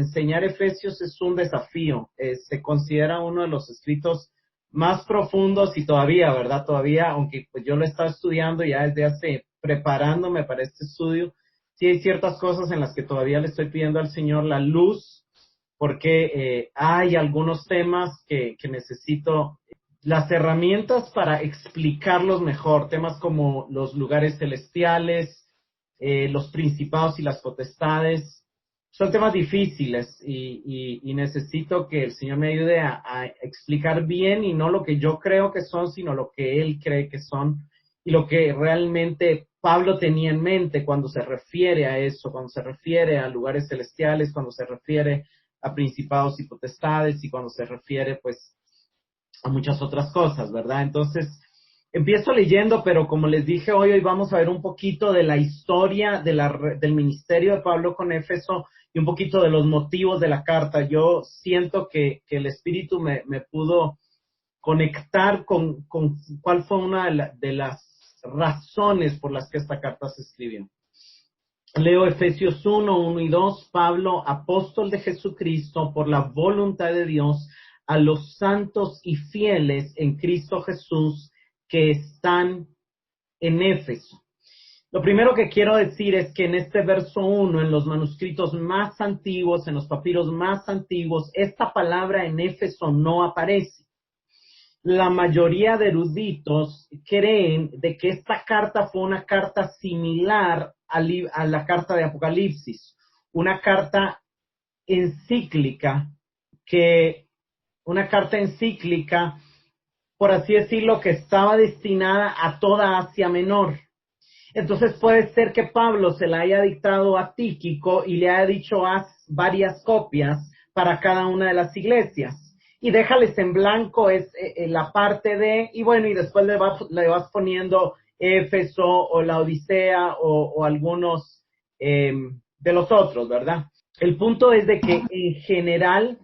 Enseñar Efesios es un desafío. Se considera uno de los escritos más profundos y todavía, ¿verdad? Todavía, aunque pues yo lo he estado estudiando ya desde hace, preparándome para este estudio, sí hay ciertas cosas en las que todavía le estoy pidiendo al Señor la luz, porque hay algunos temas que necesito las herramientas para explicarlos mejor. Temas como los lugares celestiales, los principados y las potestades. Son temas difíciles y necesito que el Señor me ayude a explicar bien y no lo que yo creo que son, sino lo que Él cree que son y lo que realmente Pablo tenía en mente cuando se refiere a eso, cuando se refiere a lugares celestiales, cuando se refiere a principados y potestades y cuando se refiere pues a muchas otras cosas, ¿verdad? Entonces, empiezo leyendo, pero como les dije hoy vamos a ver un poquito de la historia del ministerio de Pablo con Éfeso y un poquito de los motivos de la carta. Yo siento que el Espíritu me pudo conectar con cuál fue una de las razones por las que esta carta se escribió. Leo Efesios 1 y 2, Pablo, apóstol de Jesucristo, por la voluntad de Dios, a los santos y fieles en Cristo Jesús que están en Éfeso. Lo primero que quiero decir es que en este verso 1, en los manuscritos más antiguos, en los papiros más antiguos, esta palabra en Éfeso no aparece. La mayoría de eruditos creen de que esta carta fue una carta similar a la carta de Apocalipsis, una carta encíclica por así decirlo, que estaba destinada a toda Asia Menor. Entonces puede ser que Pablo se la haya dictado a Tíquico y le haya dicho haz varias copias para cada una de las iglesias. Y déjales en blanco la parte de, y bueno, y después le vas poniendo Éfeso o la Odisea o algunos de los otros, ¿verdad? El punto es de que en general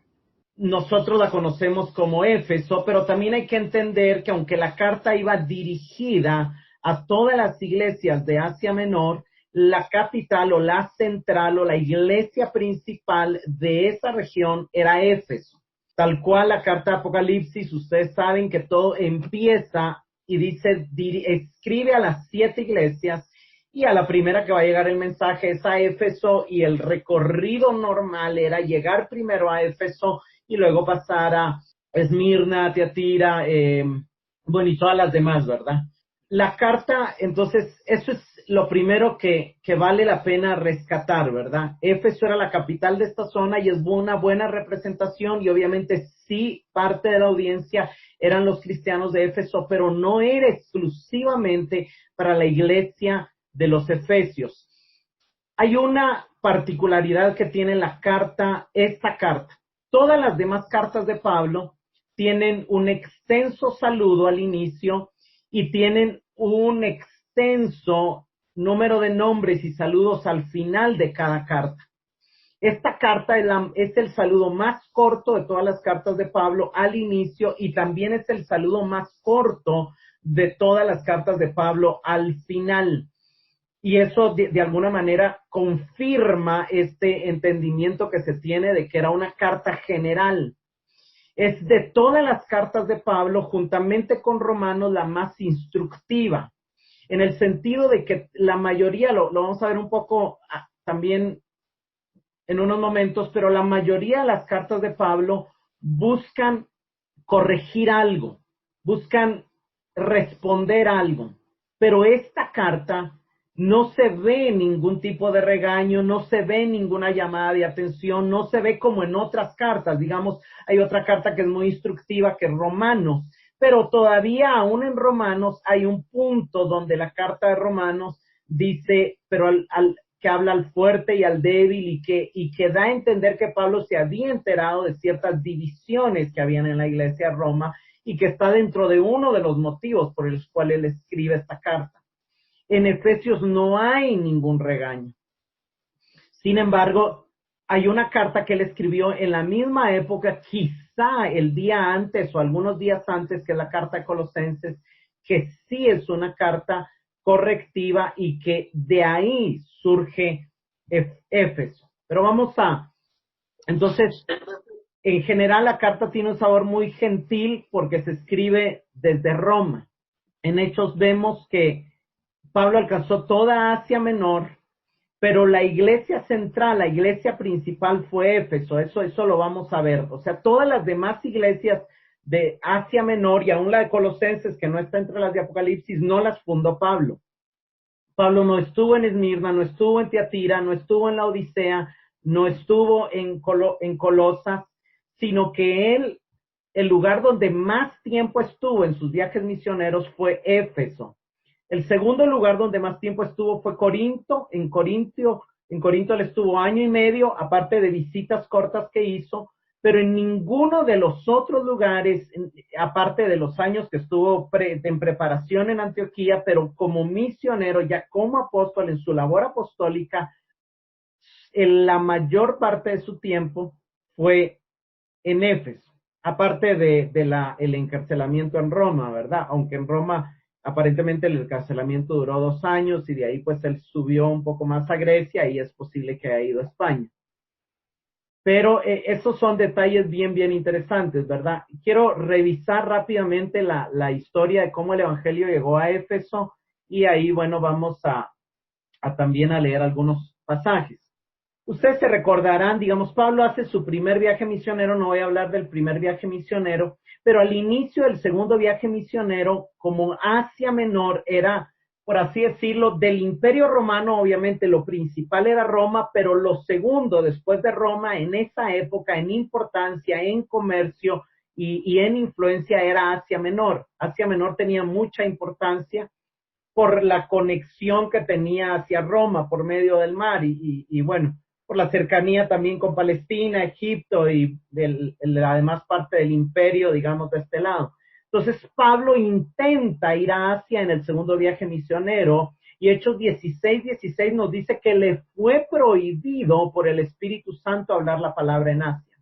nosotros la conocemos como Éfeso, pero también hay que entender que aunque la carta iba dirigida a todas las iglesias de Asia Menor, la capital o la central o la iglesia principal de esa región era Éfeso. Tal cual la carta de Apocalipsis, ustedes saben que todo empieza y dice, escribe a las 7 iglesias y a la primera que va a llegar el mensaje es a Éfeso y el recorrido normal era llegar primero a Éfeso y luego pasar a Esmirna, Tiatira, bueno, y todas las demás, ¿verdad? La carta, entonces, eso es lo primero que vale la pena rescatar, ¿verdad? Éfeso era la capital de esta zona y es una buena representación y obviamente sí, parte de la audiencia eran los cristianos de Éfeso, pero no era exclusivamente para la iglesia de los efesios. Hay una particularidad que tiene esta carta. Todas las demás cartas de Pablo tienen un extenso saludo al inicio y tienen un extenso número de nombres y saludos al final de cada carta. Esta carta es el saludo más corto de todas las cartas de Pablo al inicio y también es el saludo más corto de todas las cartas de Pablo al final. Y eso de alguna manera confirma este entendimiento que se tiene de que era una carta general. Es de todas las cartas de Pablo, juntamente con Romanos, la más instructiva, en el sentido de que la mayoría, lo vamos a ver un poco también en unos momentos, pero la mayoría de las cartas de Pablo buscan corregir algo, buscan responder algo, pero esta carta no se ve ningún tipo de regaño, no se ve ninguna llamada de atención, no se ve como en otras cartas. Digamos, hay otra carta que es muy instructiva, que es Romanos, pero todavía aún en Romanos hay un punto donde la carta de Romanos dice, pero que habla al fuerte y al débil y que da a entender que Pablo se había enterado de ciertas divisiones que habían en la iglesia de Roma y que está dentro de uno de los motivos por los cuales él escribe esta carta. En Efesios no hay ningún regaño. Sin embargo, hay una carta que él escribió en la misma época, quizá el día antes o algunos días antes, que es la carta de Colosenses, que sí es una carta correctiva y que de ahí surge Éfeso. Pero vamos a Entonces, en general la carta tiene un sabor muy gentil porque se escribe desde Roma. En Hechos vemos que Pablo alcanzó toda Asia Menor, pero la iglesia central, la iglesia principal fue Éfeso, eso lo vamos a ver. O sea, todas las demás iglesias de Asia Menor y aún la de Colosenses, que no está entre las de Apocalipsis, no las fundó Pablo. Pablo no estuvo en Esmirna, no estuvo en Tiatira, no estuvo en la Odisea, no estuvo en Colosas, sino que él, el lugar donde más tiempo estuvo en sus viajes misioneros fue Éfeso. El segundo lugar donde más tiempo estuvo fue Corinto. En Corinto él estuvo año y medio, aparte de visitas cortas que hizo, pero en ninguno de los otros lugares, aparte de los años que estuvo en preparación en Antioquía, pero como misionero, ya como apóstol en su labor apostólica, en la mayor parte de su tiempo fue en Éfeso, aparte el encarcelamiento en Roma, ¿verdad? Aunque en Roma aparentemente el encarcelamiento duró 2 años y de ahí pues él subió un poco más a Grecia y es posible que haya ido a España. Pero esos son detalles bien interesantes, ¿verdad? Quiero revisar rápidamente la historia de cómo el Evangelio llegó a Éfeso y ahí, bueno, vamos a también a leer algunos pasajes. Ustedes se recordarán, digamos, Pablo hace su primer viaje misionero, no voy a hablar del primer viaje misionero, pero al inicio del segundo viaje misionero, como Asia Menor era, por así decirlo, del Imperio Romano, obviamente lo principal era Roma, pero lo segundo después de Roma en esa época, en importancia, en comercio y en influencia era Asia Menor. Asia Menor tenía mucha importancia por la conexión que tenía hacia Roma por medio del mar y bueno, por la cercanía también con Palestina, Egipto y la demás parte del imperio, digamos, de este lado. Entonces, Pablo intenta ir a Asia en el segundo viaje misionero y Hechos 16 nos dice que le fue prohibido por el Espíritu Santo hablar la palabra en Asia.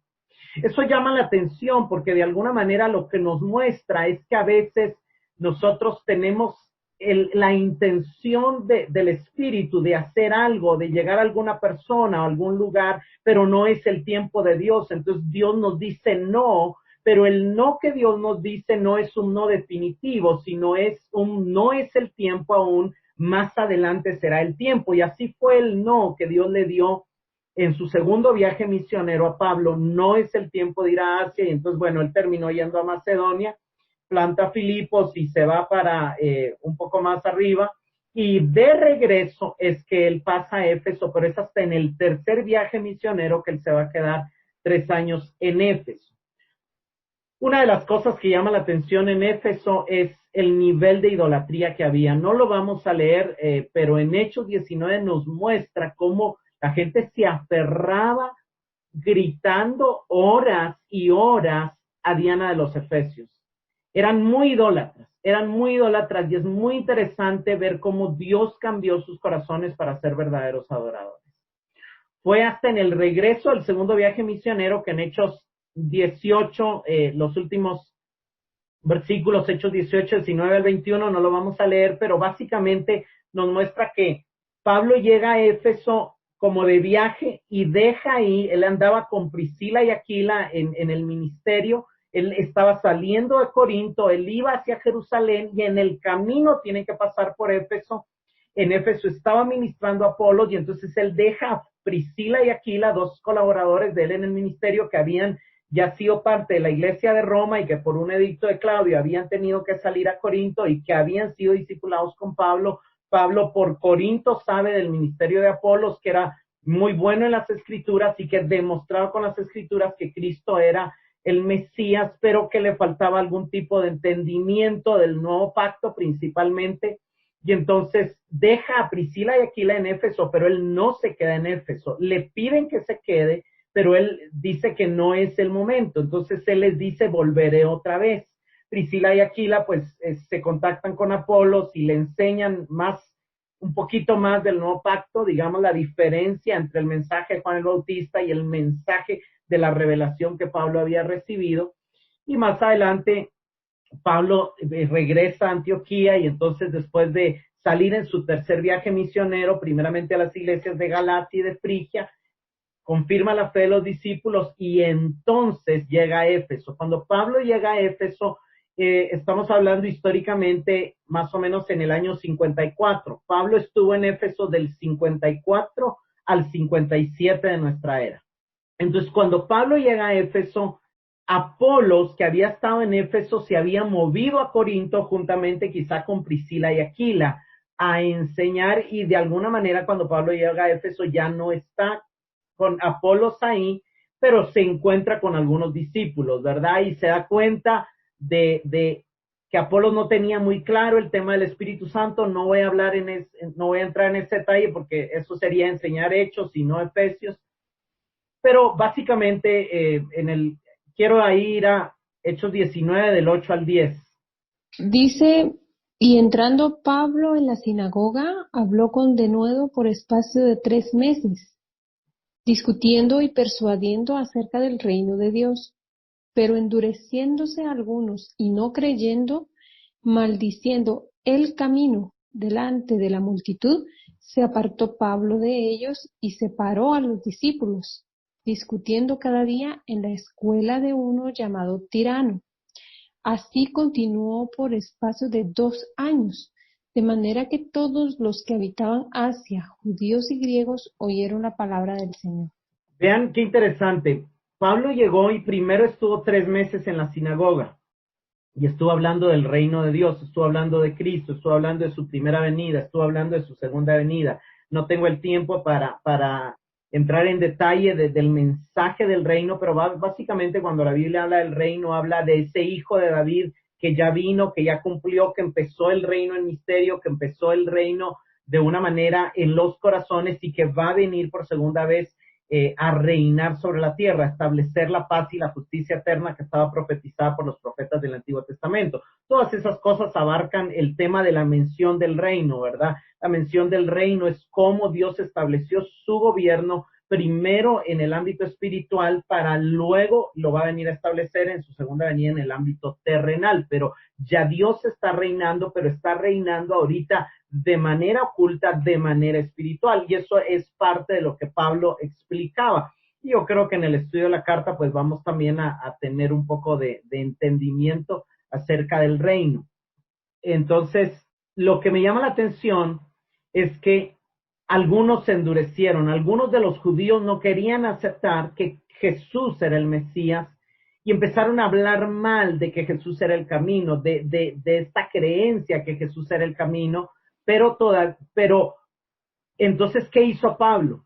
Eso llama la atención porque de alguna manera lo que nos muestra es que a veces nosotros tenemos la intención del espíritu de hacer algo, de llegar a alguna persona o algún lugar, pero no es el tiempo de Dios. Entonces Dios nos dice no, pero el no que Dios nos dice no es un no definitivo, sino es no es el tiempo aún, más adelante será el tiempo. Y así fue el no que Dios le dio en su segundo viaje misionero a Pablo. No es el tiempo de ir a Asia, y entonces, bueno, él terminó yendo a Macedonia, planta Filipos y se va para un poco más arriba, y de regreso es que él pasa a Éfeso, pero es hasta en el tercer viaje misionero que él se va a quedar 3 años en Éfeso. Una de las cosas que llama la atención en Éfeso es el nivel de idolatría que había. No lo vamos a leer, pero en Hechos 19 nos muestra cómo la gente se aferraba gritando horas y horas a Diana de los Efesios. Eran muy idólatras y es muy interesante ver cómo Dios cambió sus corazones para ser verdaderos adoradores. Fue hasta en el regreso del segundo viaje misionero que en Hechos 18, los últimos versículos, Hechos 18, 19 al 21, no lo vamos a leer, pero básicamente nos muestra que Pablo llega a Éfeso como de viaje y deja ahí, él andaba con Priscila y Aquila en el ministerio, él estaba saliendo de Corinto, él iba hacia Jerusalén y en el camino tiene que pasar por Éfeso. En Éfeso estaba ministrando a Apolos y entonces él deja a Priscila y Aquila, 2 colaboradores de él en el ministerio que habían ya sido parte de la iglesia de Roma y que por un edicto de Claudio habían tenido que salir a Corinto y que habían sido discipulados con Pablo. Pablo por Corinto sabe del ministerio de Apolos, que era muy bueno en las escrituras y que demostraba con las escrituras que Cristo era el Mesías, pero que le faltaba algún tipo de entendimiento del nuevo pacto principalmente. Y entonces deja a Priscila y Aquila en Éfeso, pero él no se queda en Éfeso. Le piden que se quede, pero él dice que no es el momento. Entonces él les dice, volveré otra vez. Priscila y Aquila pues se contactan con Apolos y le enseñan un poquito más del nuevo pacto, digamos la diferencia entre el mensaje de Juan el Bautista y el mensaje de la revelación que Pablo había recibido. Y más adelante Pablo regresa a Antioquía y entonces después de salir en su tercer viaje misionero, primeramente a las iglesias de Galacia y de Frigia, confirma la fe de los discípulos y entonces llega a Éfeso. Cuando Pablo llega a Éfeso, estamos hablando históricamente más o menos en el año 54. Pablo estuvo en Éfeso del 54 al 57 de nuestra era. Entonces, cuando Pablo llega a Éfeso, Apolos, que había estado en Éfeso, se había movido a Corinto juntamente quizá con Priscila y Aquila a enseñar, y de alguna manera cuando Pablo llega a Éfeso ya no está con Apolos ahí, pero se encuentra con algunos discípulos, ¿verdad? Y se da cuenta de que Apolos no tenía muy claro el tema del Espíritu Santo. No voy a hablar no voy a entrar en ese detalle porque eso sería enseñar Hechos y no Efesios. Pero básicamente quiero ir a Hechos 19 del 8 al 10. Dice, y entrando Pablo en la sinagoga, habló con denuedo por espacio de 3 meses, discutiendo y persuadiendo acerca del reino de Dios. Pero endureciéndose algunos y no creyendo, maldiciendo el camino delante de la multitud, se apartó Pablo de ellos y separó a los discípulos, discutiendo cada día en la escuela de uno llamado Tirano. Así continuó por espacio de 2 años, de manera que todos los que habitaban Asia, judíos y griegos, oyeron la palabra del Señor. Vean qué interesante. Pablo llegó y primero estuvo 3 meses en la sinagoga y estuvo hablando del reino de Dios, estuvo hablando de Cristo, estuvo hablando de su primera venida, estuvo hablando de su segunda venida. No tengo el tiempo para entrar en detalle del mensaje del reino, pero básicamente cuando la Biblia habla del reino, habla de ese hijo de David que ya vino, que ya cumplió, que empezó el reino en misterio, que empezó el reino de una manera en los corazones y que va a venir por segunda vez a reinar sobre la tierra, a establecer la paz y la justicia eterna que estaba profetizada por los profetas del Antiguo Testamento. Todas esas cosas abarcan el tema de la mención del reino, ¿verdad? La mención del reino es cómo Dios estableció su gobierno primero en el ámbito espiritual para luego lo va a venir a establecer en su segunda venida en el ámbito terrenal. Pero ya Dios está reinando, pero está reinando ahorita de manera oculta, de manera espiritual. Y eso es parte de lo que Pablo explicaba. Y yo creo que en el estudio de la carta, pues vamos también a tener un poco de entendimiento acerca del reino. Entonces, lo que me llama la atención es que algunos se endurecieron, algunos de los judíos no querían aceptar que Jesús era el Mesías y empezaron a hablar mal de que Jesús era el camino, de esta creencia que Jesús era el camino, pero entonces, ¿qué hizo Pablo?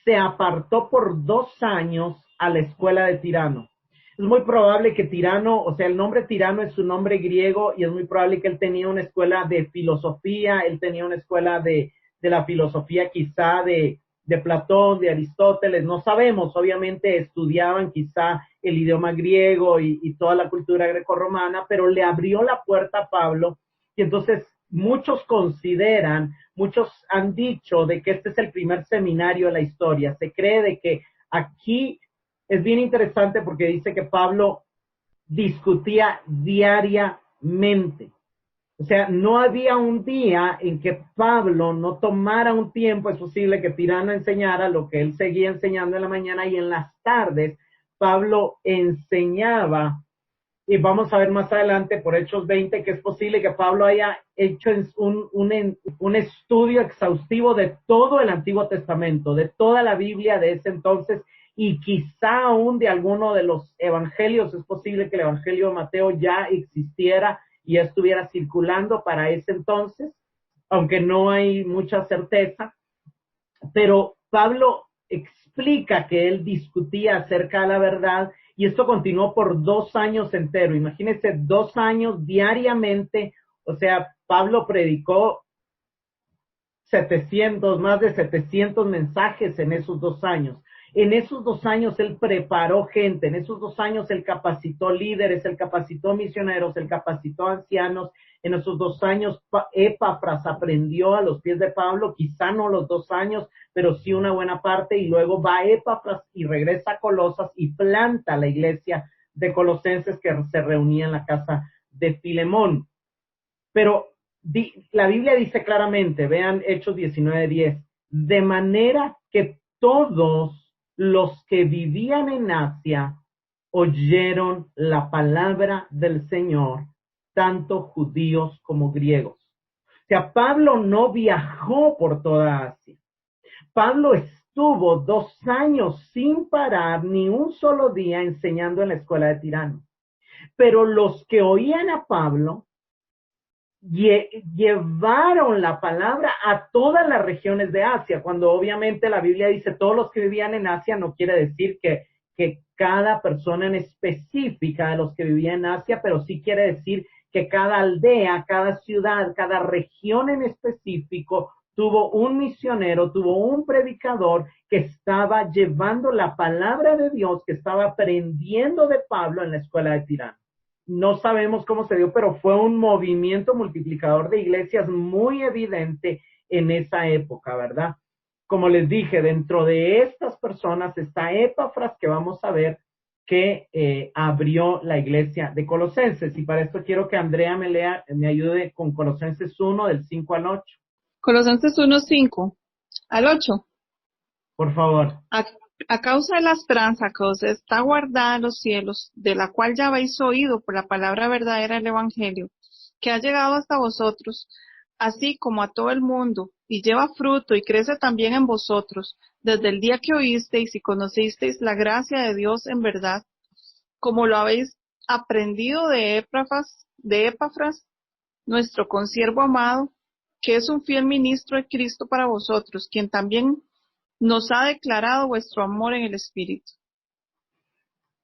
Se apartó por 2 años a la escuela de Tirano. Es muy probable que Tirano, o sea, el nombre Tirano es su nombre griego y es muy probable que él tenía una escuela de filosofía, él tenía una escuela de la filosofía quizá de Platón, de Aristóteles, no sabemos, obviamente estudiaban quizá el idioma griego y toda la cultura grecorromana, pero le abrió la puerta a Pablo y entonces muchos han dicho de que este es el primer seminario de la historia. Se cree de que aquí es bien interesante porque dice que Pablo discutía diariamente. O sea, no había un día en que Pablo no tomara un tiempo. Es posible que Tirano enseñara lo que él seguía enseñando en la mañana y en las tardes Pablo enseñaba. Y vamos a ver más adelante por Hechos 20 que es posible que Pablo haya hecho un estudio exhaustivo de todo el Antiguo Testamento, de toda la Biblia de ese entonces y quizá aún de alguno de los evangelios. Es posible que el evangelio de Mateo ya existiera y ya estuviera circulando para ese entonces, aunque no hay mucha certeza. Pero Pablo explica que él discutía acerca de la verdad y esto continuó por 2 años enteros. Imagínense, 2 años diariamente. O sea, Pablo predicó más de 700 mensajes en esos 2 años. En esos 2 años él preparó gente, en esos 2 años él capacitó líderes, él capacitó misioneros, él capacitó ancianos. En esos 2 años Epafras aprendió a los pies de Pablo, quizá no los 2 años, pero sí una buena parte, y luego va Epafras y regresa a Colosas y planta la iglesia de Colosenses que se reunía en la casa de Filemón. Pero la Biblia dice claramente, vean Hechos 19:10, de manera que todos los que vivían en Asia oyeron la palabra del Señor, tanto judíos como griegos. O sea, Pablo no viajó por toda Asia. Pablo estuvo 2 años sin parar ni un solo día enseñando en la escuela de Tirano. Pero los que oían a Pablo llevaron la palabra a todas las regiones de Asia, cuando obviamente la Biblia dice todos los que vivían en Asia, no quiere decir que cada persona en específica de los que vivían en Asia, pero sí quiere decir que cada aldea, cada ciudad, cada región en específico tuvo un misionero, tuvo un predicador que estaba llevando la palabra de Dios, que estaba aprendiendo de Pablo en la escuela de Tirano. No sabemos cómo se dio, pero fue un movimiento multiplicador de iglesias muy evidente en esa época, ¿verdad? Como les dije, dentro de estas personas está Epafras, que vamos a ver que abrió la iglesia de Colosenses. Y para esto quiero que Andrea me ayude con Colosenses 1, del 5 al 8. Colosenses 1:5 al 8. Por favor. A causa de la esperanza que os está guardada en los cielos, de la cual ya habéis oído por la palabra verdadera del Evangelio, que ha llegado hasta vosotros, así como a todo el mundo, y lleva fruto y crece también en vosotros, desde el día que oísteis y conocisteis la gracia de Dios en verdad, como lo habéis aprendido de Epafras, nuestro consiervo amado, que es un fiel ministro de Cristo para vosotros, quien también nos ha declarado vuestro amor en el Espíritu.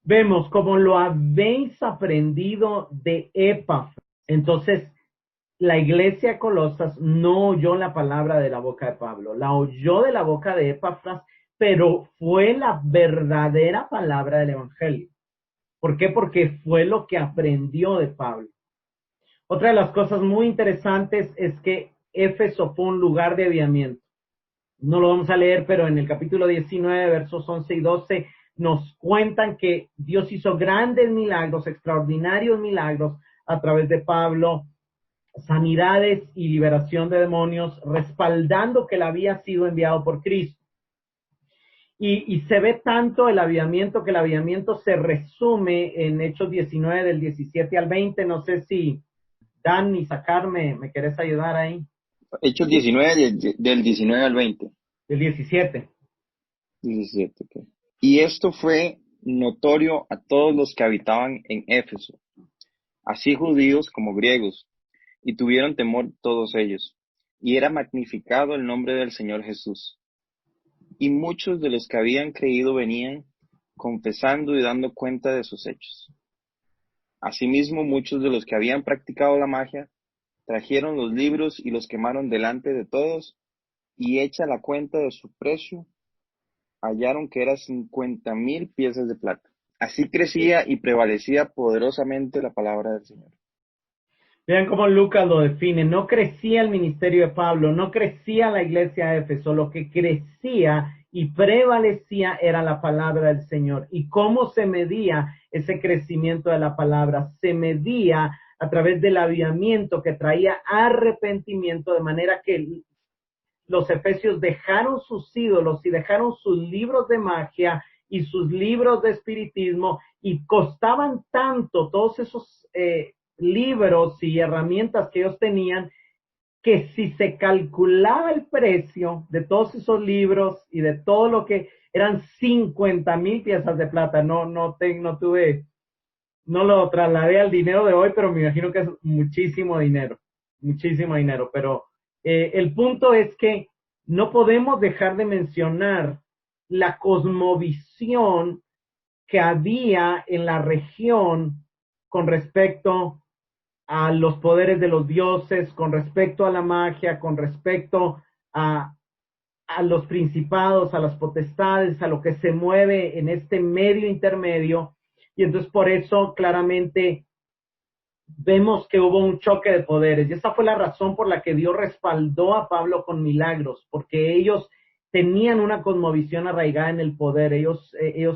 Vemos como lo habéis aprendido de Epafras. Entonces, la iglesia de Colosas no oyó la palabra de la boca de Pablo, la oyó de la boca de Epafras, pero fue la verdadera palabra del Evangelio. ¿Por qué? Porque fue lo que aprendió de Pablo. Otra de las cosas muy interesantes es que Éfeso fue un lugar de avivamiento. No lo vamos a leer, pero en el capítulo 19, versos 11 y 12, nos cuentan que Dios hizo grandes milagros, extraordinarios milagros a través de Pablo, sanidades y liberación de demonios, respaldando que él había sido enviado por Cristo. Y se ve tanto el avivamiento, que el avivamiento se resume en Hechos 19, del 17 al 20. No sé si Dan y Sacar me querés ayudar ahí. Hechos 19, del 19 al 20. Del 17. 17, ok. Y esto fue notorio a todos los que habitaban en Éfeso, así judíos como griegos, y tuvieron temor todos ellos, y era magnificado el nombre del Señor Jesús. Y muchos de los que habían creído venían confesando y dando cuenta de sus hechos. Asimismo, muchos de los que habían practicado la magia trajeron los libros y los quemaron delante de todos, y hecha la cuenta de su precio, hallaron que era 50,000 piezas de plata. Así crecía y prevalecía poderosamente la palabra del Señor. Vean cómo Lucas lo define. No crecía el ministerio de Pablo, no crecía la iglesia de Éfeso. Lo que crecía y prevalecía era la palabra del Señor. ¿Y cómo se medía ese crecimiento de la palabra? Se medía a través del avivamiento que traía arrepentimiento, de manera que los efesios dejaron sus ídolos y dejaron sus libros de magia y sus libros de espiritismo, y costaban tanto todos esos libros y herramientas que ellos tenían, que si se calculaba el precio de todos esos libros y de todo lo que eran 50,000 piezas de plata. No lo trasladé al dinero de hoy, pero me imagino que es muchísimo dinero, pero el punto es que no podemos dejar de mencionar la cosmovisión que había en la región con respecto a los poderes de los dioses, con respecto a la magia, con respecto a los principados, a las potestades, a lo que se mueve en este medio intermedio. Y entonces por eso claramente vemos que hubo un choque de poderes, y esa fue la razón por la que Dios respaldó a Pablo con milagros, porque ellos tenían una cosmovisión arraigada en el poder. Ellos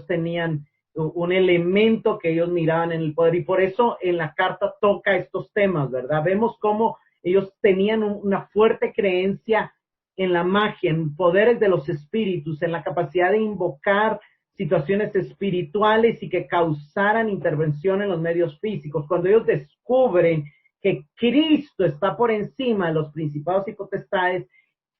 tenían un elemento que ellos miraban en el poder, y por eso en la carta toca estos temas, ¿verdad? Vemos cómo ellos tenían una fuerte creencia en la magia, en poderes de los espíritus, en la capacidad de invocar situaciones espirituales y que causaran intervención en los medios físicos. Cuando ellos descubren que Cristo está por encima de los principados y potestades,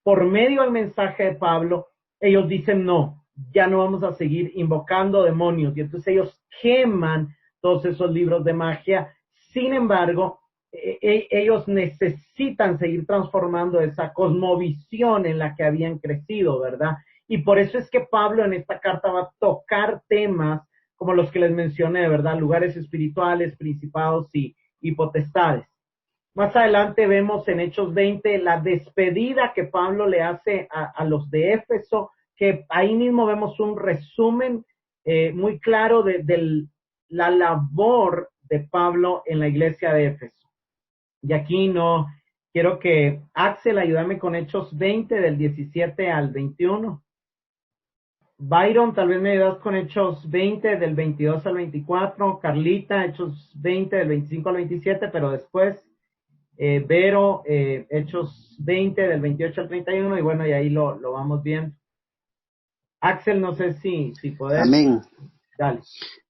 por medio del mensaje de Pablo, ellos dicen no, ya no vamos a seguir invocando demonios. Y entonces ellos queman todos esos libros de magia. Sin embargo, ellos necesitan seguir transformando esa cosmovisión en la que habían crecido, ¿verdad? Y por eso es que Pablo en esta carta va a tocar temas como los que les mencioné, ¿verdad? Lugares espirituales, principados y potestades. Más adelante vemos en Hechos 20 la despedida que Pablo le hace a los de Éfeso, que ahí mismo vemos un resumen muy claro de la labor de Pablo en la iglesia de Éfeso. Y aquí no quiero que Axel ayúdame con Hechos 20 del 17 al 21. Byron, tal vez me ayudas con Hechos 20 del 22 al 24. Carlita, Hechos 20 del 25 al 27, pero después Vero, Hechos 20 del 28 al 31, y bueno, y ahí lo vamos viendo. Axel, no sé si podés. Amén. Dale.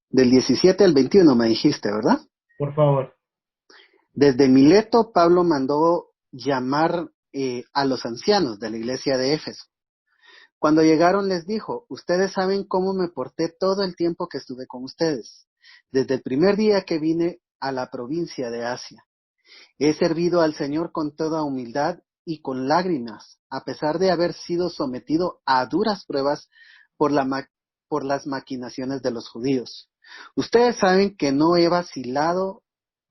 Del 17 al 21 me dijiste, ¿verdad? Por favor. Desde Mileto, Pablo mandó llamar a los ancianos de la iglesia de Éfeso. Cuando llegaron les dijo, ustedes saben cómo me porté todo el tiempo que estuve con ustedes, desde el primer día que vine a la provincia de Asia. He servido al Señor con toda humildad y con lágrimas, a pesar de haber sido sometido a duras pruebas por las maquinaciones de los judíos. Ustedes saben que no he vacilado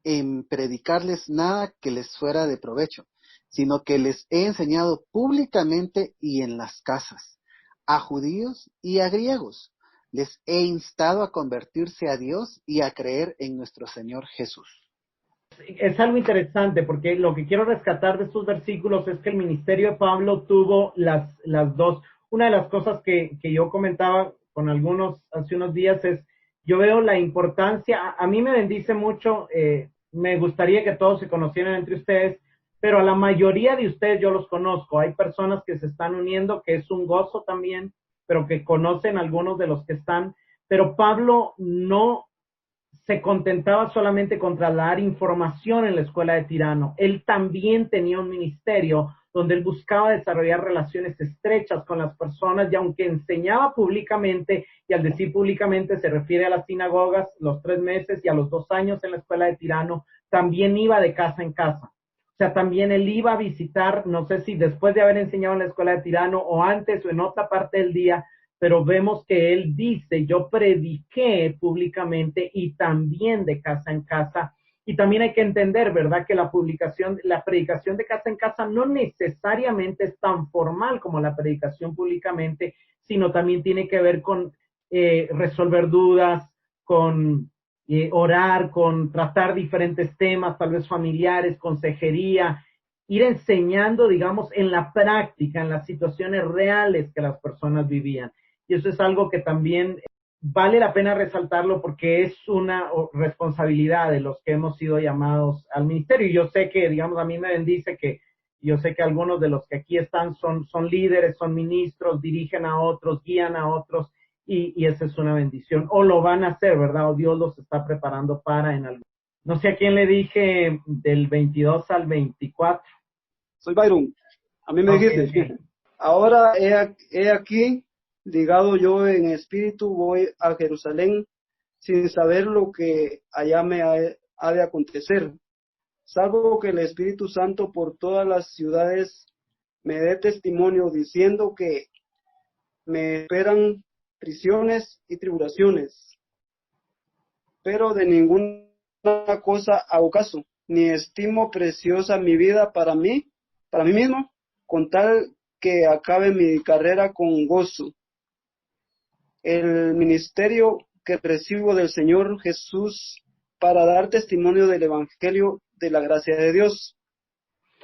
en predicarles nada que les fuera de provecho, sino que les he enseñado públicamente y en las casas, a judíos y a griegos. Les he instado a convertirse a Dios y a creer en nuestro Señor Jesús. Es algo interesante porque lo que quiero rescatar de estos versículos es que el ministerio de Pablo tuvo las dos. Una de las cosas que yo comentaba con algunos hace unos días es, yo veo la importancia, a mí me bendice mucho, me gustaría que todos se conocieran entre ustedes, pero a la mayoría de ustedes yo los conozco. Hay personas que se están uniendo, que es un gozo también, pero que conocen algunos de los que están, pero Pablo no se contentaba solamente con trasladar información en la escuela de Tirano. Él también tenía un ministerio donde él buscaba desarrollar relaciones estrechas con las personas, y aunque enseñaba públicamente, y al decir públicamente se refiere a las sinagogas, los 3 meses y a los 2 años en la escuela de Tirano, también iba de casa en casa. O sea, también él iba a visitar, no sé si después de haber enseñado en la escuela de Tirano o antes o en otra parte del día, pero vemos que él dice, yo prediqué públicamente y también de casa en casa. Y también hay que entender, ¿verdad?, que la predicación de casa en casa no necesariamente es tan formal como la predicación públicamente, sino también tiene que ver con resolver dudas, con orar, con tratar diferentes temas, tal vez familiares, consejería, ir enseñando, digamos, en la práctica, en las situaciones reales que las personas vivían. Y eso es algo que también vale la pena resaltarlo porque es una responsabilidad de los que hemos sido llamados al ministerio. Y yo sé que, digamos, a mí me bendice que yo sé que algunos de los que aquí están son líderes, son ministros, dirigen a otros, guían a otros, y esa es una bendición. O lo van a hacer, ¿verdad? O Dios los está preparando para en algo. No sé a quién le dije del 22 al 24. Soy Byron. A mí me dijiste. Sí. Ahora he aquí, ligado yo en espíritu, voy a Jerusalén sin saber lo que allá me ha de acontecer, salvo que el Espíritu Santo por todas las ciudades me dé testimonio diciendo que me esperan prisiones y tribulaciones. Pero de ninguna cosa hago caso, ni estimo preciosa mi vida para mí mismo, con tal que acabe mi carrera con gozo, el ministerio que recibo del Señor Jesús para dar testimonio del Evangelio de la gracia de Dios.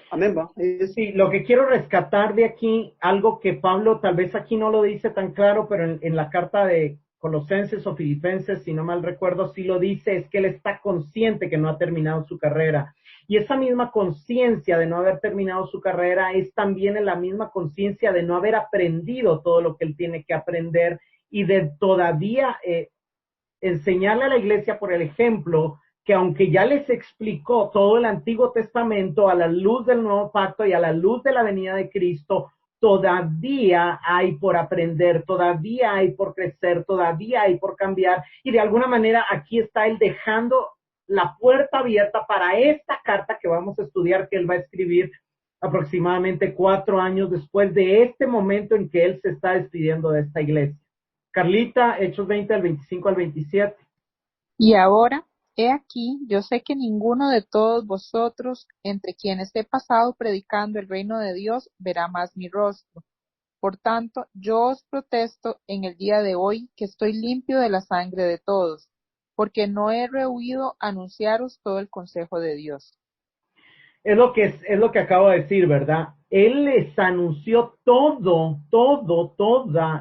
Amén, va. Sí, lo que quiero rescatar de aquí, algo que Pablo tal vez aquí no lo dice tan claro, pero en la carta de Colosenses o Filipenses, si no mal recuerdo, sí lo dice, es que él está consciente que no ha terminado su carrera. Y esa misma conciencia de no haber terminado su carrera es también la misma conciencia de no haber aprendido todo lo que él tiene que aprender y de todavía enseñarle a la iglesia por el ejemplo que aunque ya les explicó todo el Antiguo Testamento a la luz del Nuevo Pacto y a la luz de la venida de Cristo, todavía hay por aprender, todavía hay por crecer, todavía hay por cambiar. Y de alguna manera aquí está él dejando la puerta abierta para esta carta que vamos a estudiar, que él va a escribir aproximadamente 4 años después de este momento en que él se está despidiendo de esta iglesia. Carlita, Hechos 20 al 25 al 27. Y ahora, he aquí, yo sé que ninguno de todos vosotros, entre quienes he pasado predicando el reino de Dios, verá más mi rostro. Por tanto, yo os protesto en el día de hoy que estoy limpio de la sangre de todos, porque no he rehuido anunciaros todo el consejo de Dios. Es lo que acabo de decir, ¿verdad? Él les anunció toda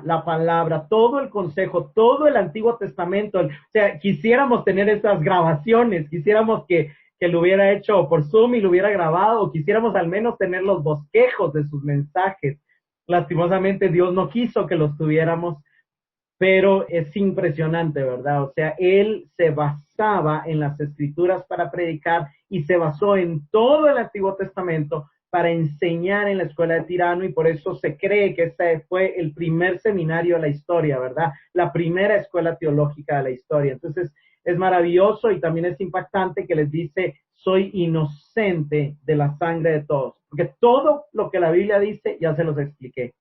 la palabra, todo el consejo, todo el Antiguo Testamento. O sea, quisiéramos tener esas grabaciones, quisiéramos que lo hubiera hecho por Zoom y lo hubiera grabado, o quisiéramos al menos tener los bosquejos de sus mensajes. Lastimosamente Dios no quiso que los tuviéramos, pero es impresionante, ¿verdad? O sea, él se basaba en las Escrituras para predicar y se basó en todo el Antiguo Testamento para enseñar en la escuela de Tirano, y por eso se cree que ese fue el primer seminario de la historia, ¿verdad? La primera escuela teológica de la historia. Entonces, es maravilloso y también es impactante que les dice, soy inocente de la sangre de todos, porque todo lo que la Biblia dice ya se los expliqué.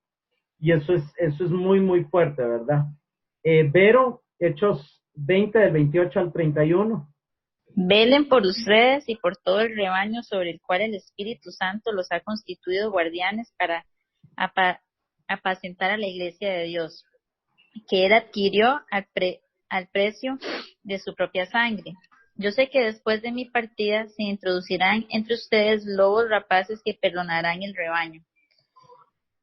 Y eso es muy, muy fuerte, ¿verdad? Vero, Hechos 20 del 28 al 31. Velen por ustedes y por todo el rebaño sobre el cual el Espíritu Santo los ha constituido guardianes para apacentar a la iglesia de Dios, que él adquirió al precio de su propia sangre. Yo sé que después de mi partida se introducirán entre ustedes lobos rapaces que perdonarán el rebaño.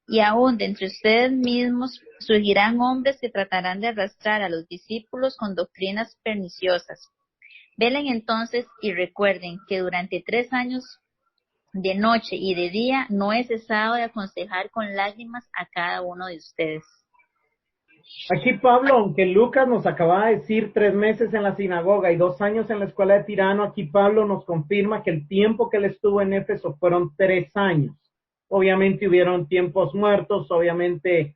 Y aún de entre ustedes mismos surgirán hombres que tratarán de arrastrar a los discípulos con doctrinas perniciosas. Velen entonces y recuerden que durante 3 años de noche y de día no he cesado de aconsejar con lágrimas a cada uno de ustedes. Aquí Pablo, aunque Lucas nos acaba de decir 3 meses en la sinagoga y 2 años en la escuela de Tirano, aquí Pablo nos confirma que el tiempo que él estuvo en Éfeso fueron 3 años. Obviamente hubieron tiempos muertos, obviamente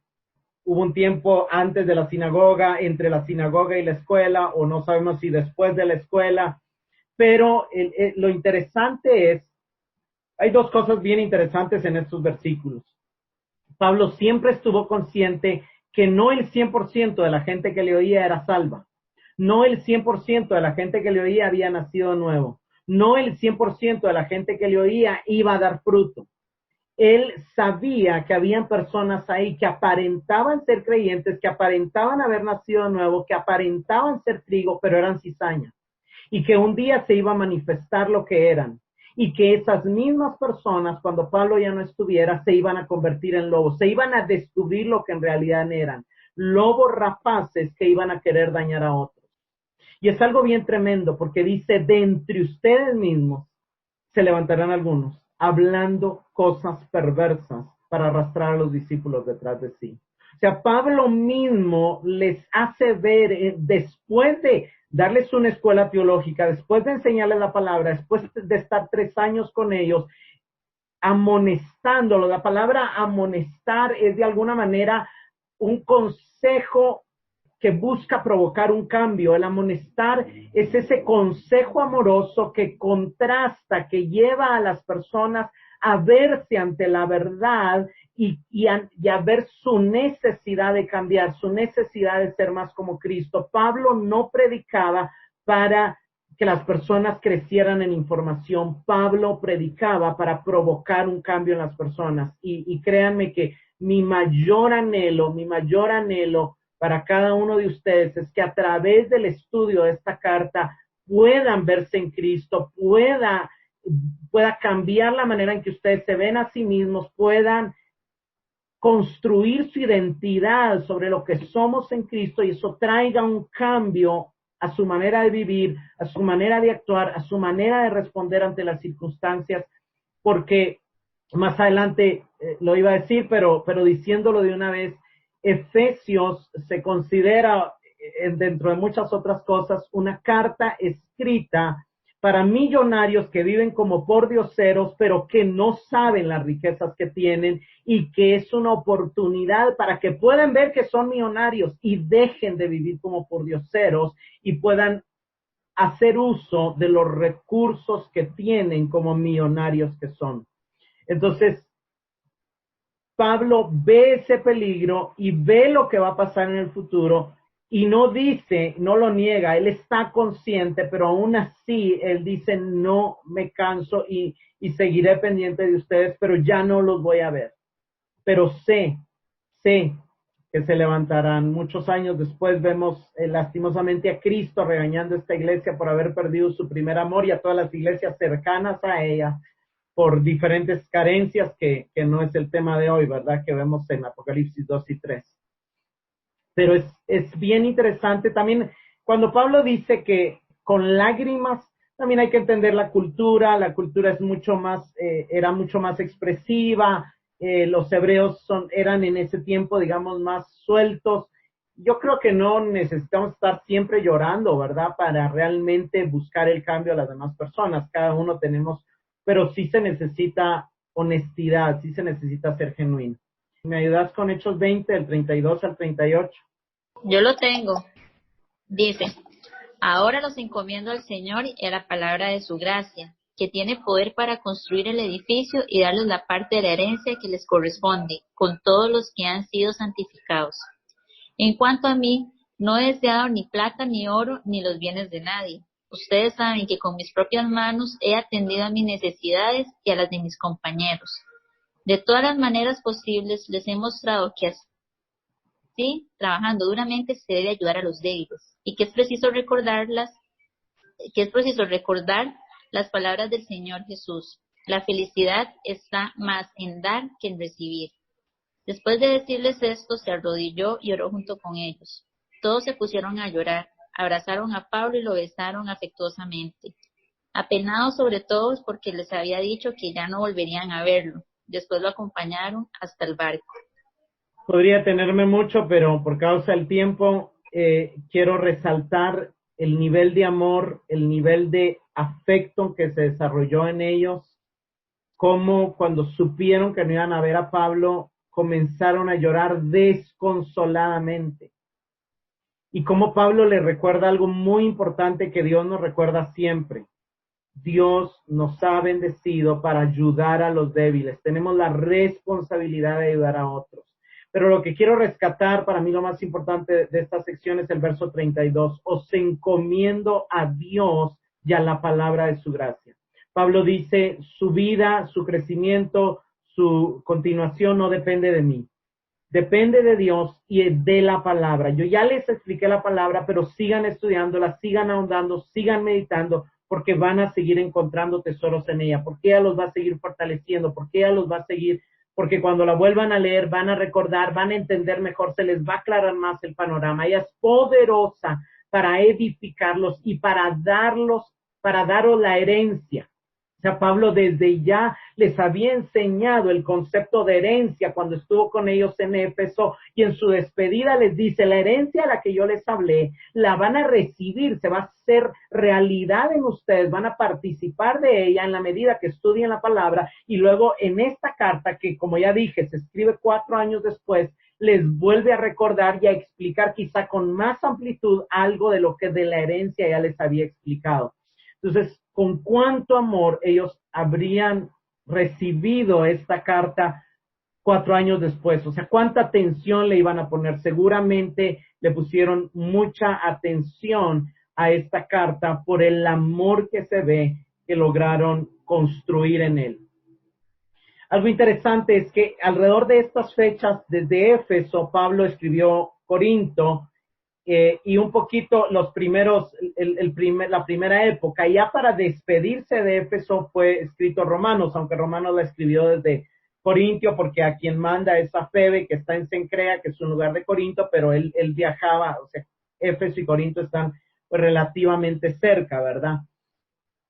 hubo un tiempo antes de la sinagoga, entre la sinagoga y la escuela, o no sabemos si después de la escuela, pero lo interesante es, hay 2 cosas bien interesantes en estos versículos. Pablo siempre estuvo consciente que no el 100% de la gente que le oía era salva, no el 100% de la gente que le oía había nacido de nuevo, no el 100% de la gente que le oía iba a dar fruto. Él sabía que habían personas ahí que aparentaban ser creyentes, que aparentaban haber nacido de nuevo, que aparentaban ser trigo, pero eran cizaña. Y que un día se iba a manifestar lo que eran. Y que esas mismas personas, cuando Pablo ya no estuviera, se iban a convertir en lobos. Se iban a descubrir lo que en realidad eran. Lobos rapaces que iban a querer dañar a otros. Y es algo bien tremendo porque dice, de entre ustedes mismos se levantarán algunos hablando cosas perversas para arrastrar a los discípulos detrás de sí. O sea, Pablo mismo les hace ver, después de darles una escuela teológica, después de enseñarles la palabra, después de estar 3 años con ellos, amonestándolo. La palabra amonestar es de alguna manera un consejo que busca provocar un cambio. El amonestar es ese consejo amoroso que contrasta, que lleva a las personas a verse ante la verdad y a ver su necesidad de cambiar, su necesidad de ser más como Cristo. Pablo no predicaba para que las personas crecieran en información. Pablo predicaba para provocar un cambio en las personas. Y créanme que mi mayor anhelo para cada uno de ustedes es que a través del estudio de esta carta puedan verse en Cristo, pueda cambiar la manera en que ustedes se ven a sí mismos, puedan construir su identidad sobre lo que somos en Cristo y eso traiga un cambio a su manera de vivir, a su manera de actuar, a su manera de responder ante las circunstancias, porque más adelante lo iba a decir, pero diciéndolo de una vez, Efesios se considera, dentro de muchas otras cosas, una carta escrita para millonarios que viven como pordioseros, pero que no saben las riquezas que tienen, y que es una oportunidad para que puedan ver que son millonarios y dejen de vivir como pordioseros y puedan hacer uso de los recursos que tienen como millonarios que son. Entonces, Pablo ve ese peligro y ve lo que va a pasar en el futuro y no dice, no lo niega, él está consciente, pero aún así él dice, no me canso y seguiré pendiente de ustedes, pero ya no los voy a ver. Pero sé que se levantarán. Muchos años después vemos lastimosamente a Cristo regañando a esta iglesia por haber perdido su primer amor, y a todas las iglesias cercanas a ella por diferentes carencias que no es el tema de hoy, ¿verdad? Que vemos en Apocalipsis 2 y 3. Pero es bien interesante también cuando Pablo dice que con lágrimas, también hay que entender la cultura es mucho más, era mucho más expresiva, los hebreos eran en ese tiempo, digamos, más sueltos. Yo creo que no necesitamos estar siempre llorando, ¿verdad? Para realmente buscar el cambio a las demás personas. Cada uno tenemos, pero sí se necesita honestidad, sí se necesita ser genuino. ¿Me ayudas con Hechos 20, del 32 al 38? Yo lo tengo. Dice, ahora los encomiendo al Señor y a la palabra de su gracia, que tiene poder para construir el edificio y darles la parte de la herencia que les corresponde, con todos los que han sido santificados. En cuanto a mí, no he deseado ni plata, ni oro, ni los bienes de nadie. Ustedes saben que con mis propias manos he atendido a mis necesidades y a las de mis compañeros. De todas las maneras posibles les he mostrado que así, trabajando duramente, se debe ayudar a los débiles, y que es preciso recordar las palabras del Señor Jesús. La felicidad está más en dar que en recibir. Después de decirles esto, se arrodilló y oró junto con ellos. Todos se pusieron a llorar, abrazaron a Pablo y lo besaron afectuosamente, apenados sobre todo porque les había dicho que ya no volverían a verlo. Después lo acompañaron hasta el barco. Podría tenerme mucho, pero por causa del tiempo, quiero resaltar el nivel de amor, el nivel de afecto que se desarrolló en ellos, cómo cuando supieron que no iban a ver a Pablo, comenzaron a llorar desconsoladamente. Y cómo Pablo le recuerda algo muy importante que Dios nos recuerda siempre. Dios nos ha bendecido para ayudar a los débiles. Tenemos la responsabilidad de ayudar a otros. Pero lo que quiero rescatar, para mí lo más importante de esta sección es el verso 32. Os encomiendo a Dios y a la palabra de su gracia. Pablo dice, su vida, su crecimiento, su continuación no depende de mí. Depende de Dios y de la palabra. Yo ya les expliqué la palabra, pero sigan estudiándola, sigan ahondando, sigan meditando, porque van a seguir encontrando tesoros en ella, porque ella los va a seguir fortaleciendo, porque ella los va a seguir, porque cuando la vuelvan a leer, van a recordar, van a entender mejor, se les va a aclarar más el panorama. Ella es poderosa para edificarlos y para daros la herencia. O sea, Pablo desde ya les había enseñado el concepto de herencia cuando estuvo con ellos en Éfeso, y en su despedida les dice, la herencia a la que yo les hablé, la van a recibir, se va a hacer realidad en ustedes, van a participar de ella en la medida que estudien la palabra, y luego en esta carta que, como ya dije, se escribe 4 años después, les vuelve a recordar y a explicar quizá con más amplitud algo de lo que de la herencia ya les había explicado. Entonces, con cuánto amor ellos habrían recibido esta carta 4 años después. O sea, cuánta atención le iban a poner. Seguramente le pusieron mucha atención a esta carta por el amor que se ve que lograron construir en él. Algo interesante es que alrededor de estas fechas, desde Éfeso, Pablo escribió Corinto, y un poquito los primeros, la primera época. Ya para despedirse de Éfeso fue escrito Romanos, aunque Romanos la escribió desde Corintio, porque a quien manda es a Febe, que está en Cencrea, que es un lugar de Corinto, pero él viajaba, o sea, Éfeso y Corinto están pues relativamente cerca, ¿verdad?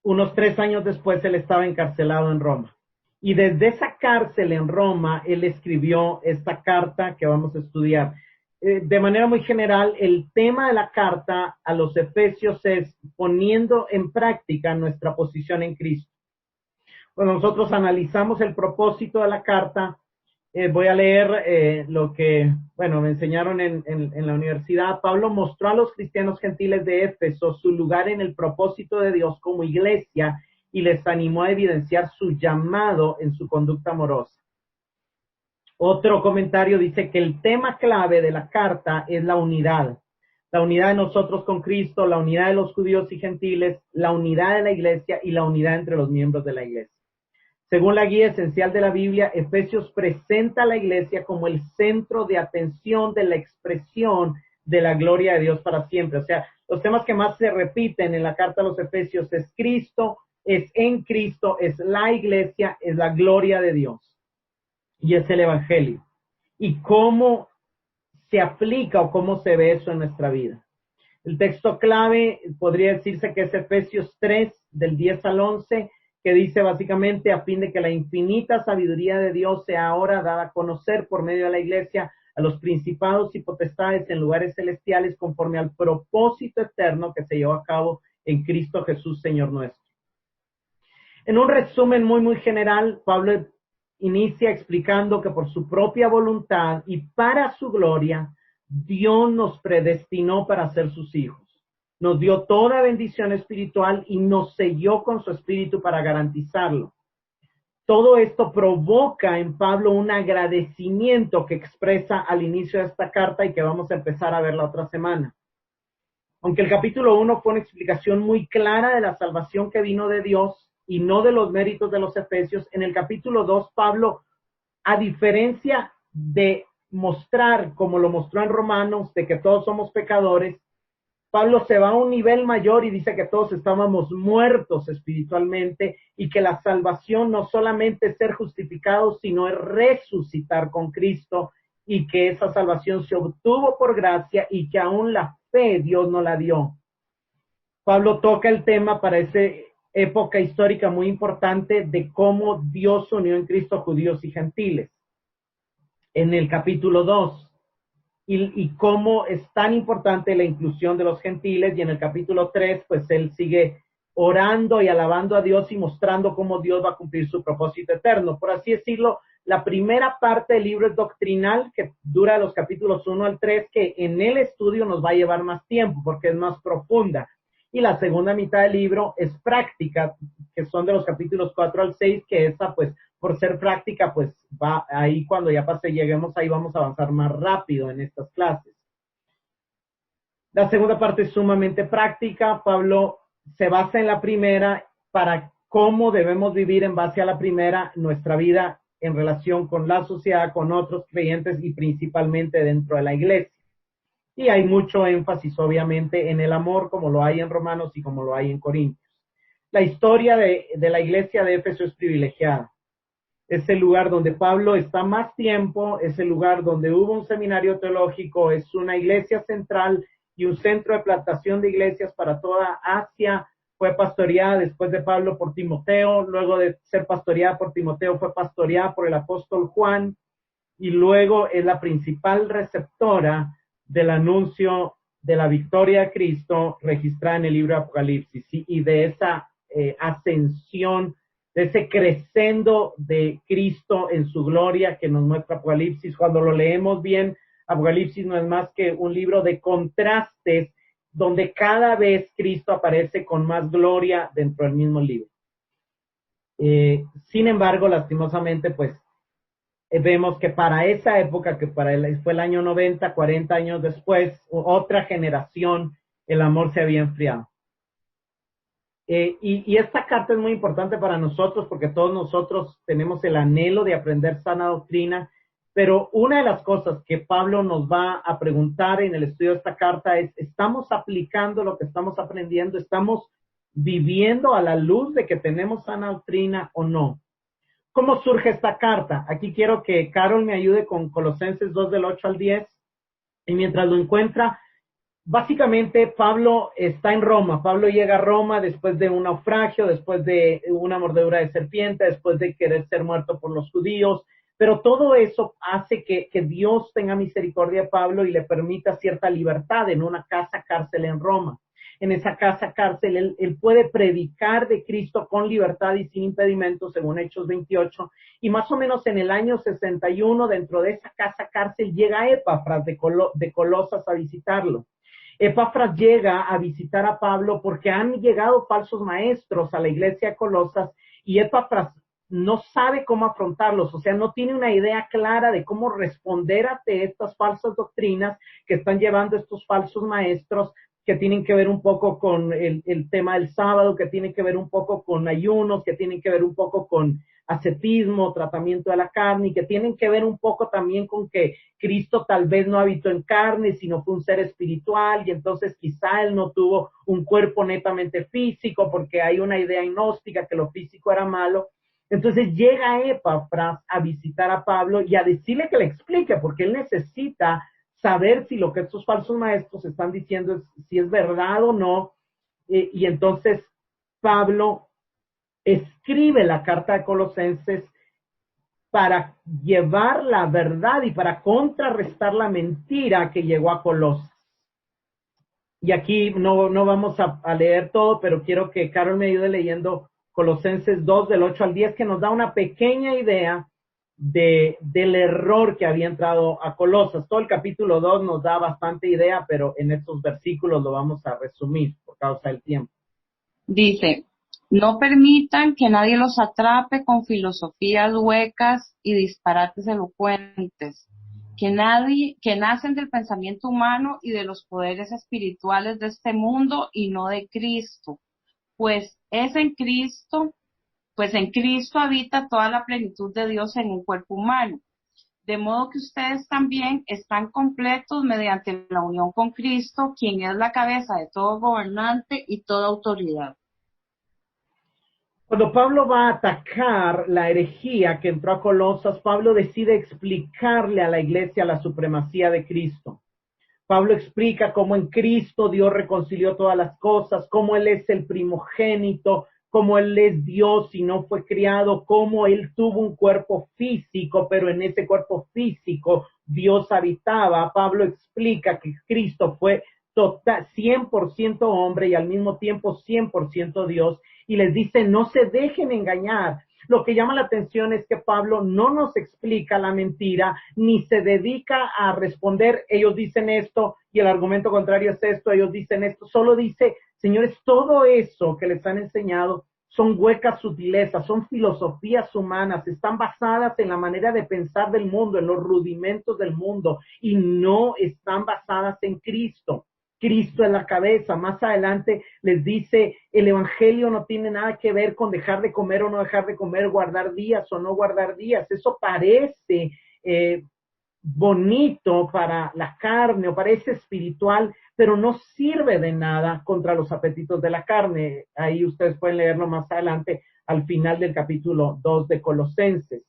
Unos 3 años después él estaba encarcelado en Roma. Y desde esa cárcel en Roma, él escribió esta carta que vamos a estudiar. De manera muy general, el tema de la carta a los Efesios es poniendo en práctica nuestra posición en Cristo. Cuando nosotros analizamos el propósito de la carta, voy a leer lo que, bueno, me enseñaron en la universidad. Pablo mostró a los cristianos gentiles de Éfeso su lugar en el propósito de Dios como iglesia y les animó a evidenciar su llamado en su conducta amorosa. Otro comentario dice que el tema clave de la carta es la unidad de nosotros con Cristo, la unidad de los judíos y gentiles, la unidad de la iglesia y la unidad entre los miembros de la iglesia. Según la guía esencial de la Biblia, Efesios presenta a la iglesia como el centro de atención de la expresión de la gloria de Dios para siempre. O sea, los temas que más se repiten en la carta a los Efesios es Cristo, es en Cristo, es la iglesia, es la gloria de Dios y es el evangelio. Y cómo se aplica o cómo se ve eso en nuestra vida. El texto clave podría decirse que es Efesios 3, del 10 al 11, que dice básicamente: a fin de que la infinita sabiduría de Dios sea ahora dada a conocer por medio de la iglesia a los principados y potestades en lugares celestiales conforme al propósito eterno que se llevó a cabo en Cristo Jesús, Señor nuestro. En un resumen muy general, Pablo inicia explicando que por su propia voluntad y para su gloria, Dios nos predestinó para ser sus hijos. Nos dio toda bendición espiritual y nos selló con su espíritu para garantizarlo. Todo esto provoca en Pablo un agradecimiento que expresa al inicio de esta carta y que vamos a empezar a ver la otra semana. Aunque el capítulo 1 fue una explicación muy clara de la salvación que vino de Dios y no de los méritos de los efesios, en el capítulo 2 Pablo, a diferencia de mostrar, como lo mostró en Romanos, de que todos somos pecadores, Pablo se va a un nivel mayor y dice que todos estábamos muertos espiritualmente y que la salvación no solamente es ser justificados, sino es resucitar con Cristo y que esa salvación se obtuvo por gracia y que aún la fe Dios no la dio. Pablo toca el tema para esa época histórica muy importante de cómo Dios unió en Cristo judíos y gentiles. En el capítulo 2. Y cómo es tan importante la inclusión de los gentiles, y en el capítulo 3, pues él sigue orando y alabando a Dios y mostrando cómo Dios va a cumplir su propósito eterno. Por así decirlo, la primera parte del libro es doctrinal, que dura los capítulos 1 al 3, que en el estudio nos va a llevar más tiempo, porque es más profunda. Y la segunda mitad del libro es práctica, que son de los capítulos 4 al 6, que esa, pues, por ser práctica, pues va ahí cuando ya lleguemos ahí vamos a avanzar más rápido en estas clases. La segunda parte es sumamente práctica. Pablo se basa en la primera para cómo debemos vivir en base a la primera nuestra vida en relación con la sociedad, con otros creyentes y principalmente dentro de la iglesia. Y hay mucho énfasis, obviamente, en el amor, como lo hay en Romanos y como lo hay en Corintios. La historia de la iglesia de Éfeso es privilegiada. Es el lugar donde Pablo está más tiempo, es el lugar donde hubo un seminario teológico, es una iglesia central y un centro de plantación de iglesias para toda Asia. Fue pastoreada después de Pablo por Timoteo, luego de ser pastoreada por Timoteo fue pastoreada por el apóstol Juan, y luego es la principal receptora del anuncio de la victoria de Cristo registrada en el libro de Apocalipsis, y de esa ascensión, de ese crescendo de Cristo en su gloria que nos muestra Apocalipsis. Cuando lo leemos bien, Apocalipsis no es más que un libro de contrastes donde cada vez Cristo aparece con más gloria dentro del mismo libro. Sin embargo, lastimosamente, pues vemos que para esa época, que fue el año 90, 40 años después, otra generación, el amor se había enfriado. Y esta carta es muy importante para nosotros porque todos nosotros tenemos el anhelo de aprender sana doctrina, pero una de las cosas que Pablo nos va a preguntar en el estudio de esta carta es: ¿estamos aplicando lo que estamos aprendiendo? ¿Estamos viviendo a la luz de que tenemos sana doctrina o no? ¿Cómo surge esta carta? Aquí quiero que Carol me ayude con Colosenses 2 del 8 al 10, y mientras lo encuentra, básicamente Pablo está en Roma. Pablo llega a Roma después de un naufragio, después de una mordedura de serpiente, después de querer ser muerto por los judíos. Pero todo eso hace que Dios tenga misericordia de Pablo y le permita cierta libertad en una casa cárcel en Roma. En esa casa cárcel él puede predicar de Cristo con libertad y sin impedimento, según Hechos 28. Y más o menos en el año 61, dentro de esa casa cárcel, llega Epafras de Colosas a visitarlo. Epafras llega a visitar a Pablo porque han llegado falsos maestros a la iglesia de Colosas y Epafras no sabe cómo afrontarlos, o sea, no tiene una idea clara de cómo responder ante estas falsas doctrinas que están llevando estos falsos maestros, que tienen que ver un poco con el tema del sábado, que tienen que ver un poco con ayunos, que tienen que ver un poco con ascetismo, tratamiento de la carne, y que tienen que ver un poco también con que Cristo tal vez no habitó en carne, sino fue un ser espiritual, y entonces quizá él no tuvo un cuerpo netamente físico, porque hay una idea gnóstica que lo físico era malo. Entonces llega Epafras a visitar a Pablo y a decirle que le explique, porque él necesita saber si lo que estos falsos maestros están diciendo si es verdad o no. Y entonces Pablo escribe la carta de Colosenses para llevar la verdad y para contrarrestar la mentira que llegó a Colosas. Y aquí no vamos a leer todo, pero quiero que Carol me ayude leyendo Colosenses 2, del 8 al 10, que nos da una pequeña idea del error que había entrado a Colosas. Todo el capítulo 2 nos da bastante idea, pero en estos versículos lo vamos a resumir por causa del tiempo. Dice, no permitan que nadie los atrape con filosofías huecas y disparates elocuentes, que nacen del pensamiento humano y de los poderes espirituales de este mundo y no de Cristo, pues en Cristo habita toda la plenitud de Dios en un cuerpo humano. De modo que ustedes también están completos mediante la unión con Cristo, quien es la cabeza de todo gobernante y toda autoridad. Cuando Pablo va a atacar la herejía que entró a Colosas, Pablo decide explicarle a la iglesia la supremacía de Cristo. Pablo explica cómo en Cristo Dios reconcilió todas las cosas, cómo Él es el primogénito, cómo Él es Dios y no fue criado, cómo Él tuvo un cuerpo físico, pero en ese cuerpo físico Dios habitaba. Pablo explica que Cristo fue 100% hombre y al mismo tiempo 100% Dios, y les dice, no se dejen engañar. Lo que llama la atención es que Pablo no nos explica la mentira, ni se dedica a responder, ellos dicen esto, y el argumento contrario es esto, ellos dicen esto. Solo dice, señores, todo eso que les han enseñado son huecas sutilezas, son filosofías humanas, están basadas en la manera de pensar del mundo, en los rudimentos del mundo, y no están basadas en Cristo. Cristo es la cabeza. Más adelante les dice, el evangelio no tiene nada que ver con dejar de comer o no dejar de comer, guardar días o no guardar días. Eso parece bonito para la carne o parece espiritual, pero no sirve de nada contra los apetitos de la carne. Ahí ustedes pueden leerlo más adelante al final del capítulo 2 de Colosenses.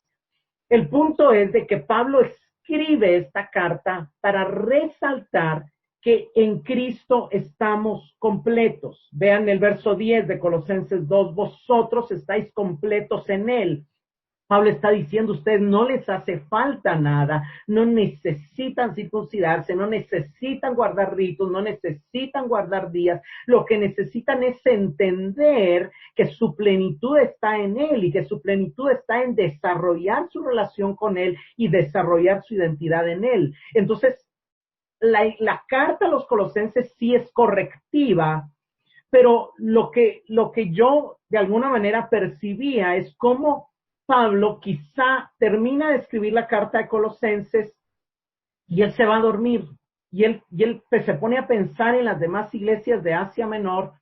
El punto es de que Pablo escribe esta carta para resaltar que en Cristo estamos completos. Vean el verso 10 de Colosenses 2, vosotros estáis completos en Él. Pablo está diciendo, ustedes no les hace falta nada, no necesitan circuncidarse, no necesitan guardar ritos, no necesitan guardar días. Lo que necesitan es entender que su plenitud está en Él y que su plenitud está en desarrollar su relación con Él y desarrollar su identidad en Él. Entonces, la carta a los Colosenses sí es correctiva, pero lo que yo de alguna manera percibía es cómo Pablo quizá termina de escribir la carta de Colosenses y él se va a dormir y él se pone a pensar en las demás iglesias de Asia Menor,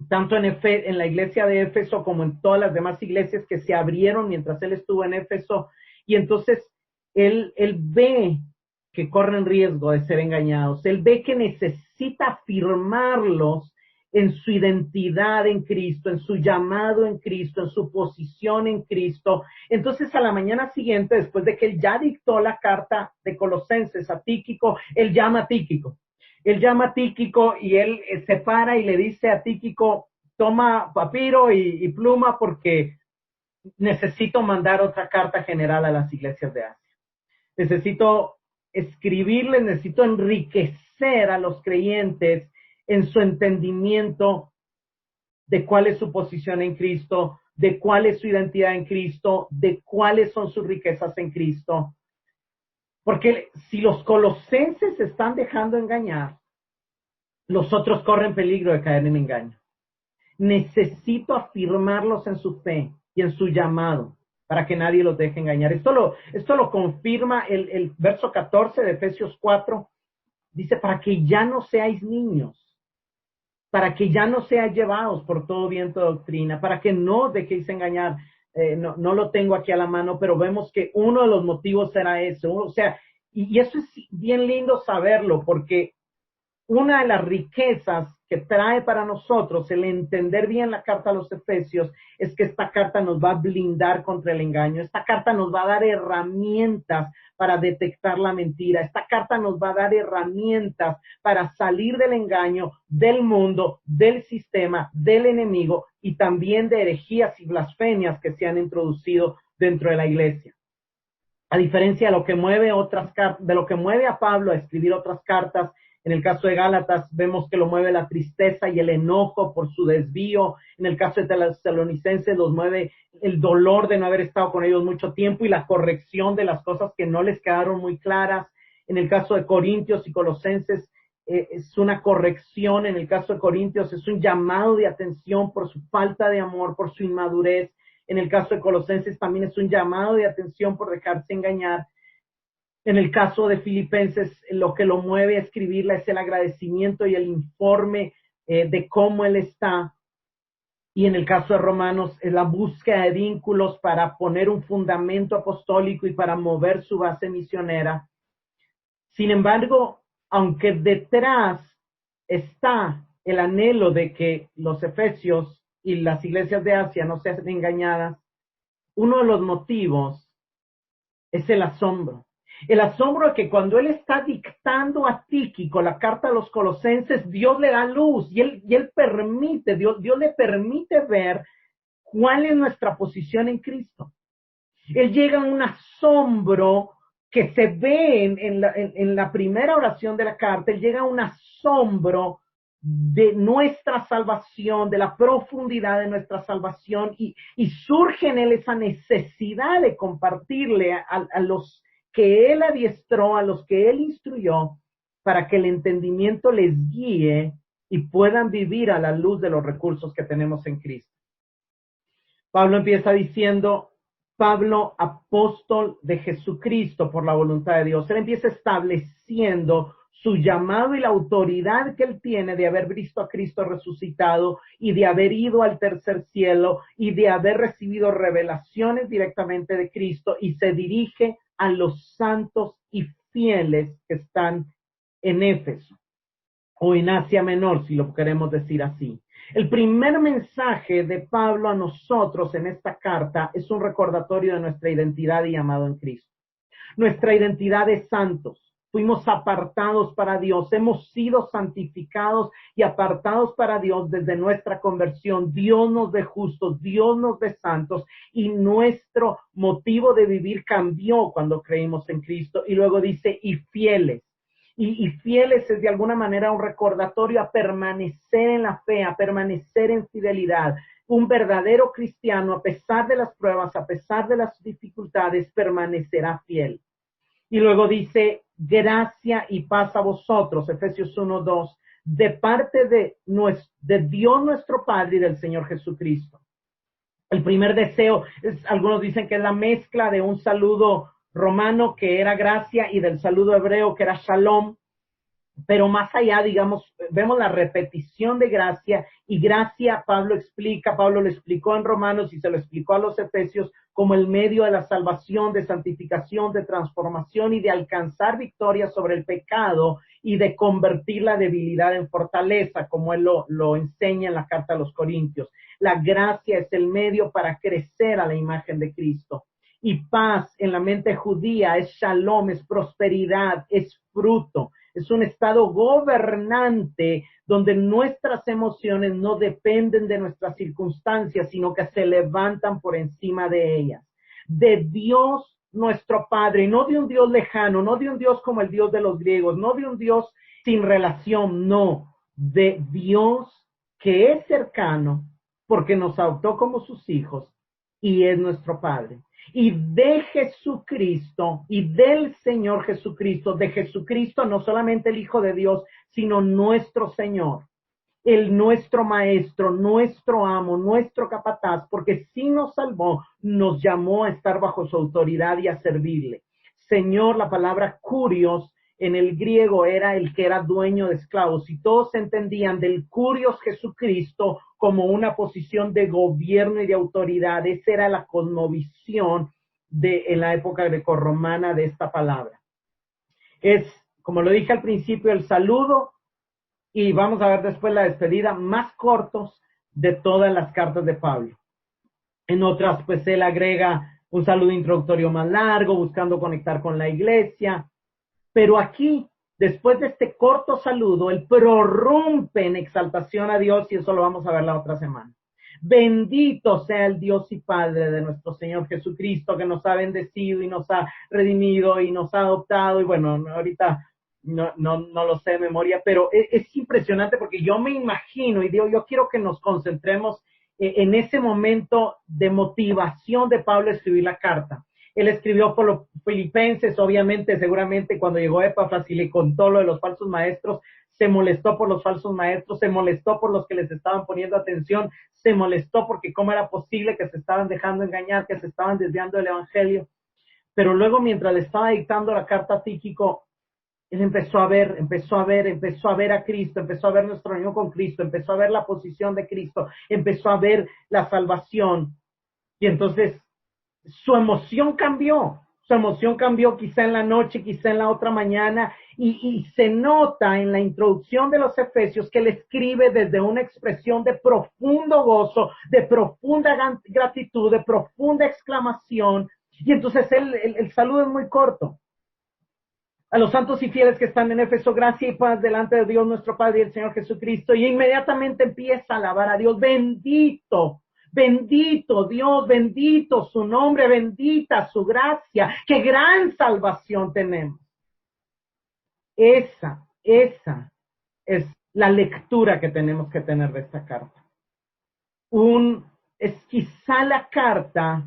tanto en la iglesia de Éfeso como en todas las demás iglesias que se abrieron mientras él estuvo en Éfeso, y entonces él ve que corren riesgo de ser engañados. Él ve que necesita afirmarlos en su identidad en Cristo, en su llamado en Cristo, en su posición en Cristo. Entonces, a la mañana siguiente, después de que él ya dictó la carta de Colosenses a Tíquico, él llama a Tíquico. Él llama a Tíquico y él se para y le dice a Tíquico, toma papiro y pluma porque necesito mandar otra carta general a las iglesias de Asia. Necesito escribirles, necesito enriquecer a los creyentes en su entendimiento de cuál es su posición en Cristo, de cuál es su identidad en Cristo, de cuáles son sus riquezas en Cristo. Porque si los colosenses se están dejando engañar, los otros corren peligro de caer en engaño. Necesito afirmarlos en su fe y en su llamado para que nadie los deje engañar. Esto lo confirma el verso 14 de Efesios 4. Dice, para que ya no seáis niños, para que ya no seáis llevados por todo viento de doctrina, para que no os dejéis engañar. No lo tengo aquí a la mano, pero vemos que uno de los motivos era eso. O sea, y eso es bien lindo saberlo, porque una de las riquezas que trae para nosotros el entender bien la carta a los Efesios es que esta carta nos va a blindar contra el engaño. Esta carta nos va a dar herramientas para detectar la mentira. Esta carta nos va a dar herramientas para salir del engaño, del mundo, del sistema, del enemigo y también de herejías y blasfemias que se han introducido dentro de la iglesia. A diferencia de lo que mueve a Pablo a escribir otras cartas, en el caso de Gálatas vemos que lo mueve la tristeza y el enojo por su desvío. En el caso de Tesalonicenses los mueve el dolor de no haber estado con ellos mucho tiempo y la corrección de las cosas que no les quedaron muy claras. En el caso de Corintios y Colosenses es una corrección. En el caso de Corintios es un llamado de atención por su falta de amor, por su inmadurez. En el caso de Colosenses también es un llamado de atención por dejarse engañar. En el caso de Filipenses, lo que lo mueve a escribirla es el agradecimiento y el informe de cómo él está. Y en el caso de Romanos, es la búsqueda de vínculos para poner un fundamento apostólico y para mover su base misionera. Sin embargo, aunque detrás está el anhelo de que los efesios y las iglesias de Asia no sean engañadas, uno de los motivos es el asombro. El asombro de que cuando él está dictando a Tíquico la carta a los colosenses, Dios le da luz y él permite, Dios le permite ver cuál es nuestra posición en Cristo. Él llega a un asombro que se ve en la primera oración de la carta. Él llega a un asombro de nuestra salvación, de la profundidad de nuestra salvación y surge en él esa necesidad de compartirle a los que él adiestró, a los que él instruyó, para que el entendimiento les guíe y puedan vivir a la luz de los recursos que tenemos en Cristo. Pablo empieza diciendo, Pablo, apóstol de Jesucristo por la voluntad de Dios. Él empieza estableciendo su llamado y la autoridad que él tiene de haber visto a Cristo resucitado y de haber ido al tercer cielo y de haber recibido revelaciones directamente de Cristo, y se dirige a los santos y fieles que están en Éfeso o en Asia Menor, si lo queremos decir así. El primer mensaje de Pablo a nosotros en esta carta es un recordatorio de nuestra identidad y llamado en Cristo. Nuestra identidad es santos. Fuimos apartados para Dios, hemos sido santificados y apartados para Dios desde nuestra conversión. Dios nos ve justos, Dios nos ve santos, y nuestro motivo de vivir cambió cuando creímos en Cristo. Y luego dice, y fieles. Y fieles es de alguna manera un recordatorio a permanecer en la fe, a permanecer en fidelidad. Un verdadero cristiano, a pesar de las pruebas, a pesar de las dificultades, permanecerá fiel. Y luego dice, gracia y paz a vosotros, Efesios 1:2, de parte de Dios nuestro Padre y del Señor Jesucristo. El primer deseo, algunos dicen que es la mezcla de un saludo romano que era gracia y del saludo hebreo que era shalom. Pero más allá, digamos, vemos la repetición de gracia, y gracia Pablo lo explicó en Romanos y se lo explicó a los Efesios como el medio de la salvación, de santificación, de transformación y de alcanzar victoria sobre el pecado y de convertir la debilidad en fortaleza, como él lo enseña en la carta a los Corintios. La gracia es el medio para crecer a la imagen de Cristo. Y paz en la mente judía es shalom, es prosperidad, es fruto. es un estado gobernante donde nuestras emociones no dependen de nuestras circunstancias, sino que se levantan por encima de ellas. De Dios nuestro Padre, no de un Dios lejano, no de un Dios como el Dios de los griegos, no de un Dios sin relación, no, de Dios que es cercano porque nos adoptó como sus hijos y es nuestro Padre. Y de Jesucristo y del Señor Jesucristo, de Jesucristo no solamente el Hijo de Dios, sino nuestro Señor, el nuestro Maestro, nuestro amo, nuestro capataz, porque si nos salvó, nos llamó a estar bajo su autoridad y a servirle. Señor, la palabra curios en el griego era el que era dueño de esclavos, y todos entendían del curios Jesucristo como una posición de gobierno y de autoridad. Esa era la cosmovisión en la época grecorromana de esta palabra. Es, como lo dije al principio, el saludo, y vamos a ver después la despedida, más cortos de todas las cartas de Pablo. En otras, pues él agrega un saludo introductorio más largo, buscando conectar con la iglesia. Pero aquí, después de este corto saludo, él prorrumpe en exaltación a Dios, y eso lo vamos a ver la otra semana. Bendito sea el Dios y Padre de nuestro Señor Jesucristo, que nos ha bendecido y nos ha redimido y nos ha adoptado. Y bueno, ahorita no lo sé de memoria, pero es impresionante porque yo me imagino y digo, yo quiero que nos concentremos en ese momento de motivación de Pablo a escribir la carta. Él escribió por los filipenses, obviamente, seguramente cuando llegó Epafras y le contó lo de los falsos maestros, se molestó por los falsos maestros, se molestó por los que les estaban poniendo atención, se molestó porque cómo era posible que se estaban dejando engañar, que se estaban desviando del evangelio. Pero luego, mientras le estaba dictando la carta a Tíquico, él empezó a ver a Cristo, empezó a ver nuestra unión con Cristo, empezó a ver la posición de Cristo, empezó a ver la salvación. Y entonces su emoción cambió quizá en la noche, quizá en la otra mañana, y se nota en la introducción de los Efesios que él escribe desde una expresión de profundo gozo, de profunda gratitud, de profunda exclamación, y entonces el saludo es muy corto. A los santos y fieles que están en Éfeso, gracia y paz delante de Dios nuestro Padre y el Señor Jesucristo, y inmediatamente empieza a alabar a Dios. Bendito Dios, bendito su nombre, bendita su gracia, qué gran salvación tenemos. Esa es la lectura que tenemos que tener de esta carta. Es quizá la carta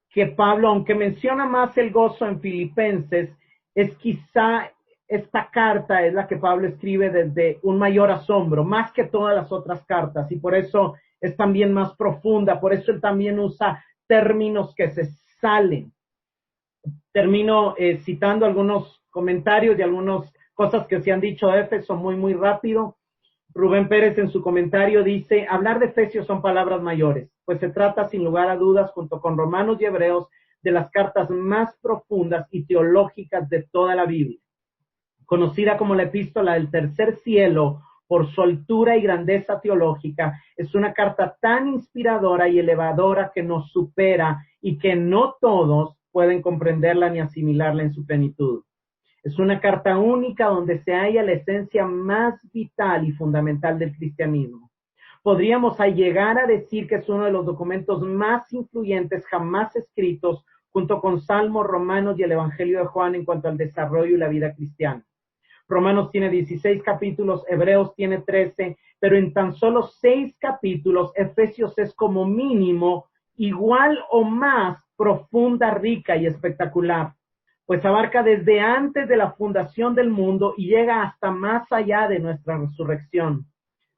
que Pablo, aunque menciona más el gozo en Filipenses, es quizá esta carta es la que Pablo escribe desde un mayor asombro, más que todas las otras cartas, y por eso es también más profunda, por eso él también usa términos que se salen. Termino citando algunos comentarios y algunas cosas que se han dicho de Éfeso muy rápido. Rubén Pérez en su comentario dice, hablar de Efesios son palabras mayores, pues se trata sin lugar a dudas, junto con Romanos y Hebreos, de las cartas más profundas y teológicas de toda la Biblia. Conocida como la epístola del tercer cielo por su altura y grandeza teológica, es una carta tan inspiradora y elevadora que nos supera y que no todos pueden comprenderla ni asimilarla en su plenitud. Es una carta única donde se halla la esencia más vital y fundamental del cristianismo. Podríamos llegar a decir que es uno de los documentos más influyentes jamás escritos, junto con Salmos, Romanos y el Evangelio de Juan en cuanto al desarrollo y la vida cristiana. Romanos tiene 16 capítulos, Hebreos tiene 13, pero en tan solo 6 capítulos, Efesios es como mínimo igual o más profunda, rica y espectacular, pues abarca desde antes de la fundación del mundo y llega hasta más allá de nuestra resurrección.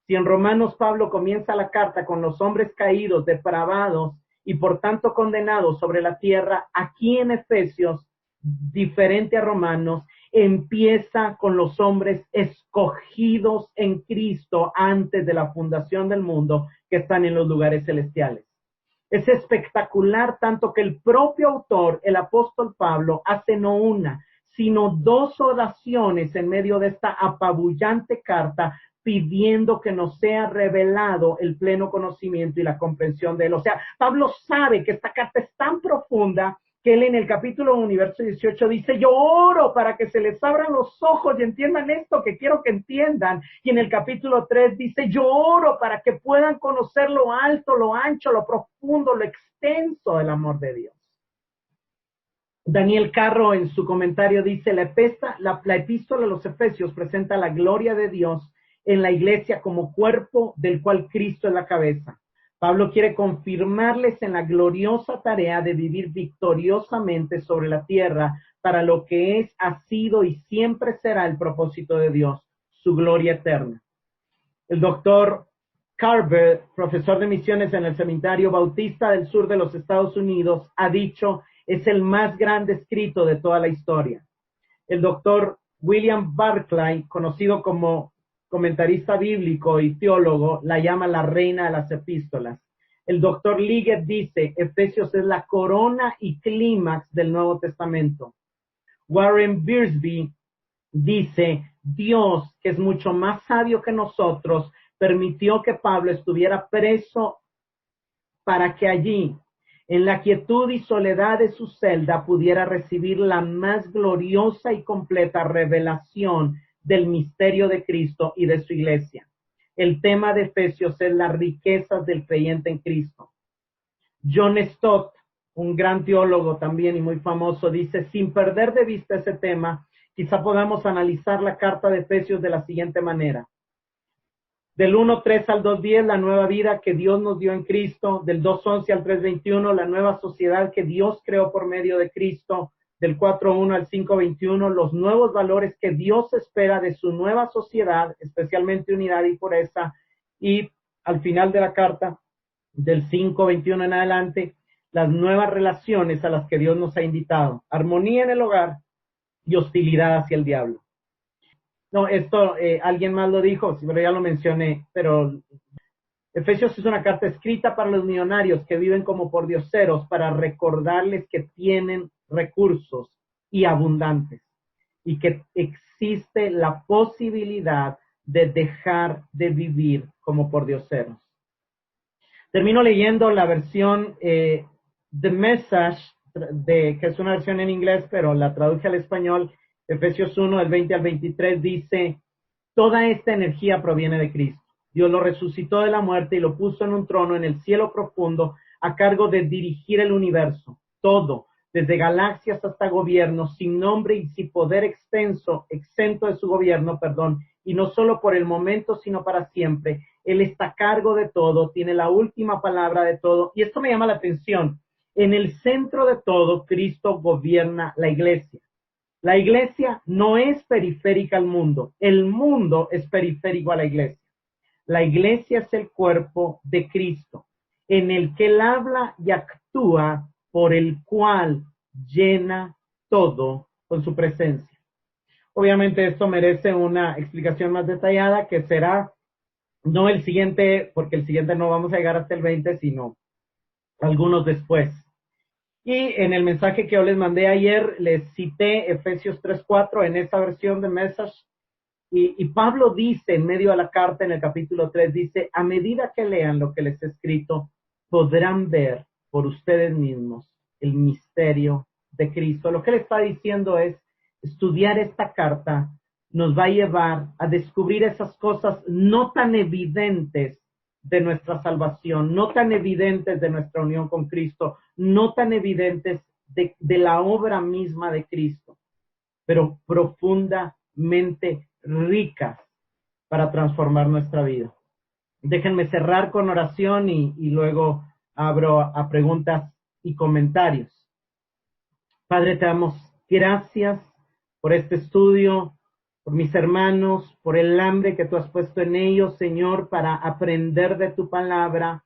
Si en Romanos Pablo comienza la carta con los hombres caídos, depravados y por tanto condenados sobre la tierra, aquí en Efesios, diferente a Romanos, empieza con los hombres escogidos en Cristo antes de la fundación del mundo, que están en los lugares celestiales. Es espectacular tanto que el propio autor, el apóstol Pablo, hace no una, sino 2 oraciones en medio de esta apabullante carta, pidiendo que nos sea revelado el pleno conocimiento y la comprensión de él. O sea, Pablo sabe que esta carta es tan profunda que él en el capítulo 1, verso 18 dice, yo oro para que se les abran los ojos y entiendan esto que quiero que entiendan. Y en el capítulo 3 dice, yo oro para que puedan conocer lo alto, lo ancho, lo profundo, lo extenso del amor de Dios. Daniel Carro en su comentario dice, la epístola a los Efesios presenta la gloria de Dios en la iglesia como cuerpo del cual Cristo es la cabeza. Pablo quiere confirmarles en la gloriosa tarea de vivir victoriosamente sobre la tierra para lo que es, ha sido y siempre será el propósito de Dios, su gloria eterna. El doctor Carver, profesor de misiones en el Seminario Bautista del Sur de los Estados Unidos, ha dicho, es el más grande escrito de toda la historia. El doctor William Barclay, conocido como comentarista bíblico y teólogo, la llama la reina de las epístolas. El doctor Liggett dice, Efesios es la corona y clímax del Nuevo Testamento. Warren Wiersbe dice, Dios, que es mucho más sabio que nosotros, permitió que Pablo estuviera preso para que allí, en la quietud y soledad de su celda, pudiera recibir la más gloriosa y completa revelación del misterio de Cristo y de su iglesia. El tema de Efesios es las riquezas del creyente en Cristo. John Stott, un gran teólogo también y muy famoso, dice, sin perder de vista ese tema, quizá podamos analizar la carta de Efesios de la siguiente manera. Del 1:3 al 2:10, la nueva vida que Dios nos dio en Cristo. Del 2:11 al 3:21, la nueva sociedad que Dios creó por medio de Cristo. Del 4:1 al 5:21, los nuevos valores que Dios espera de su nueva sociedad, especialmente unidad y pureza. Y al final de la carta, del 5:21 en adelante, las nuevas relaciones a las que Dios nos ha invitado. Armonía en el hogar y hostilidad hacia el diablo. No, esto alguien más lo dijo, pero ya lo mencioné, pero Efesios es una carta escrita para los millonarios que viven como pordioseros para recordarles que tienen recursos y abundantes y que existe la posibilidad de dejar de vivir como pordioseros. Termino leyendo la versión The Message, que es una versión en inglés, pero la traduje al español. Efesios 1, del 20 al 23 dice, toda esta energía proviene de Cristo. Dios lo resucitó de la muerte y lo puso en un trono en el cielo profundo a cargo de dirigir el universo, todo, desde galaxias hasta gobiernos, sin nombre y sin poder exento de su gobierno, y no solo por el momento, sino para siempre. Él está a cargo de todo, tiene la última palabra de todo, y esto me llama la atención. En el centro de todo, Cristo gobierna la iglesia. La iglesia no es periférica al mundo, el mundo es periférico a la iglesia. La iglesia es el cuerpo de Cristo, en el que Él habla y actúa, por el cual llena todo con su presencia. Obviamente esto merece una explicación más detallada, que será no el siguiente, porque el siguiente no vamos a llegar hasta el 20, sino algunos después. Y en el mensaje que yo les mandé ayer, les cité Efesios 3:4 en esa versión de Message. Y Pablo dice en medio de la carta, en el capítulo 3, dice, a medida que lean lo que les he escrito, podrán ver por ustedes mismos el misterio de Cristo. Lo que él está diciendo es, estudiar esta carta nos va a llevar a descubrir esas cosas no tan evidentes de nuestra salvación, no tan evidentes de nuestra unión con Cristo, no tan evidentes de la obra misma de Cristo, pero profundamente ricas para transformar nuestra vida. Déjenme cerrar con oración y luego abro a preguntas y comentarios. Padre, te damos gracias por este estudio, por mis hermanos, por el hambre que tú has puesto en ellos, Señor, para aprender de tu palabra.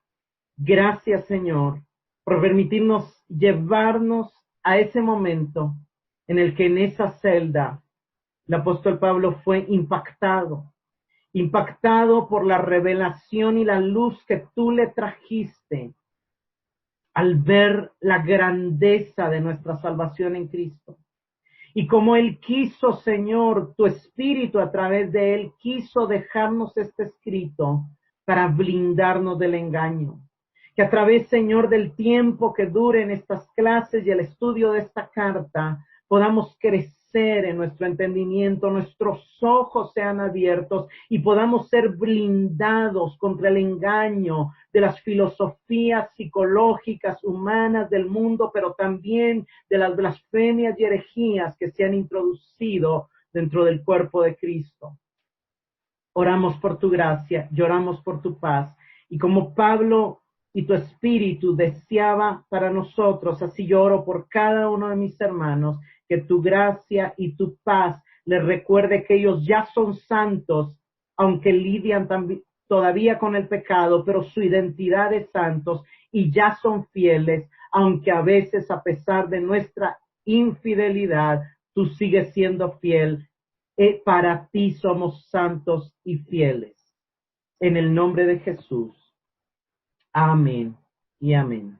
Gracias, Señor, por permitirnos llevarnos a ese momento en el que en esa celda el apóstol Pablo fue impactado por la revelación y la luz que tú le trajiste al ver la grandeza de nuestra salvación en Cristo. Y como Él quiso, Señor, tu Espíritu a través de Él quiso dejarnos este escrito para blindarnos del engaño. Que a través, Señor, del tiempo que duren estas clases y el estudio de esta carta, podamos crecer en nuestro entendimiento, nuestros ojos sean abiertos y podamos ser blindados contra el engaño de las filosofías psicológicas humanas del mundo, pero también de las blasfemias y herejías que se han introducido dentro del cuerpo de Cristo. Oramos por tu gracia, lloramos por tu paz, y como Pablo y tu espíritu deseaba para nosotros, así yo oro por cada uno de mis hermanos, que tu gracia y tu paz les recuerde que ellos ya son santos, aunque lidian todavía con el pecado, pero su identidad es santos y ya son fieles, aunque a veces a pesar de nuestra infidelidad, tú sigues siendo fiel. Para ti somos santos y fieles. En el nombre de Jesús. Amén y amén.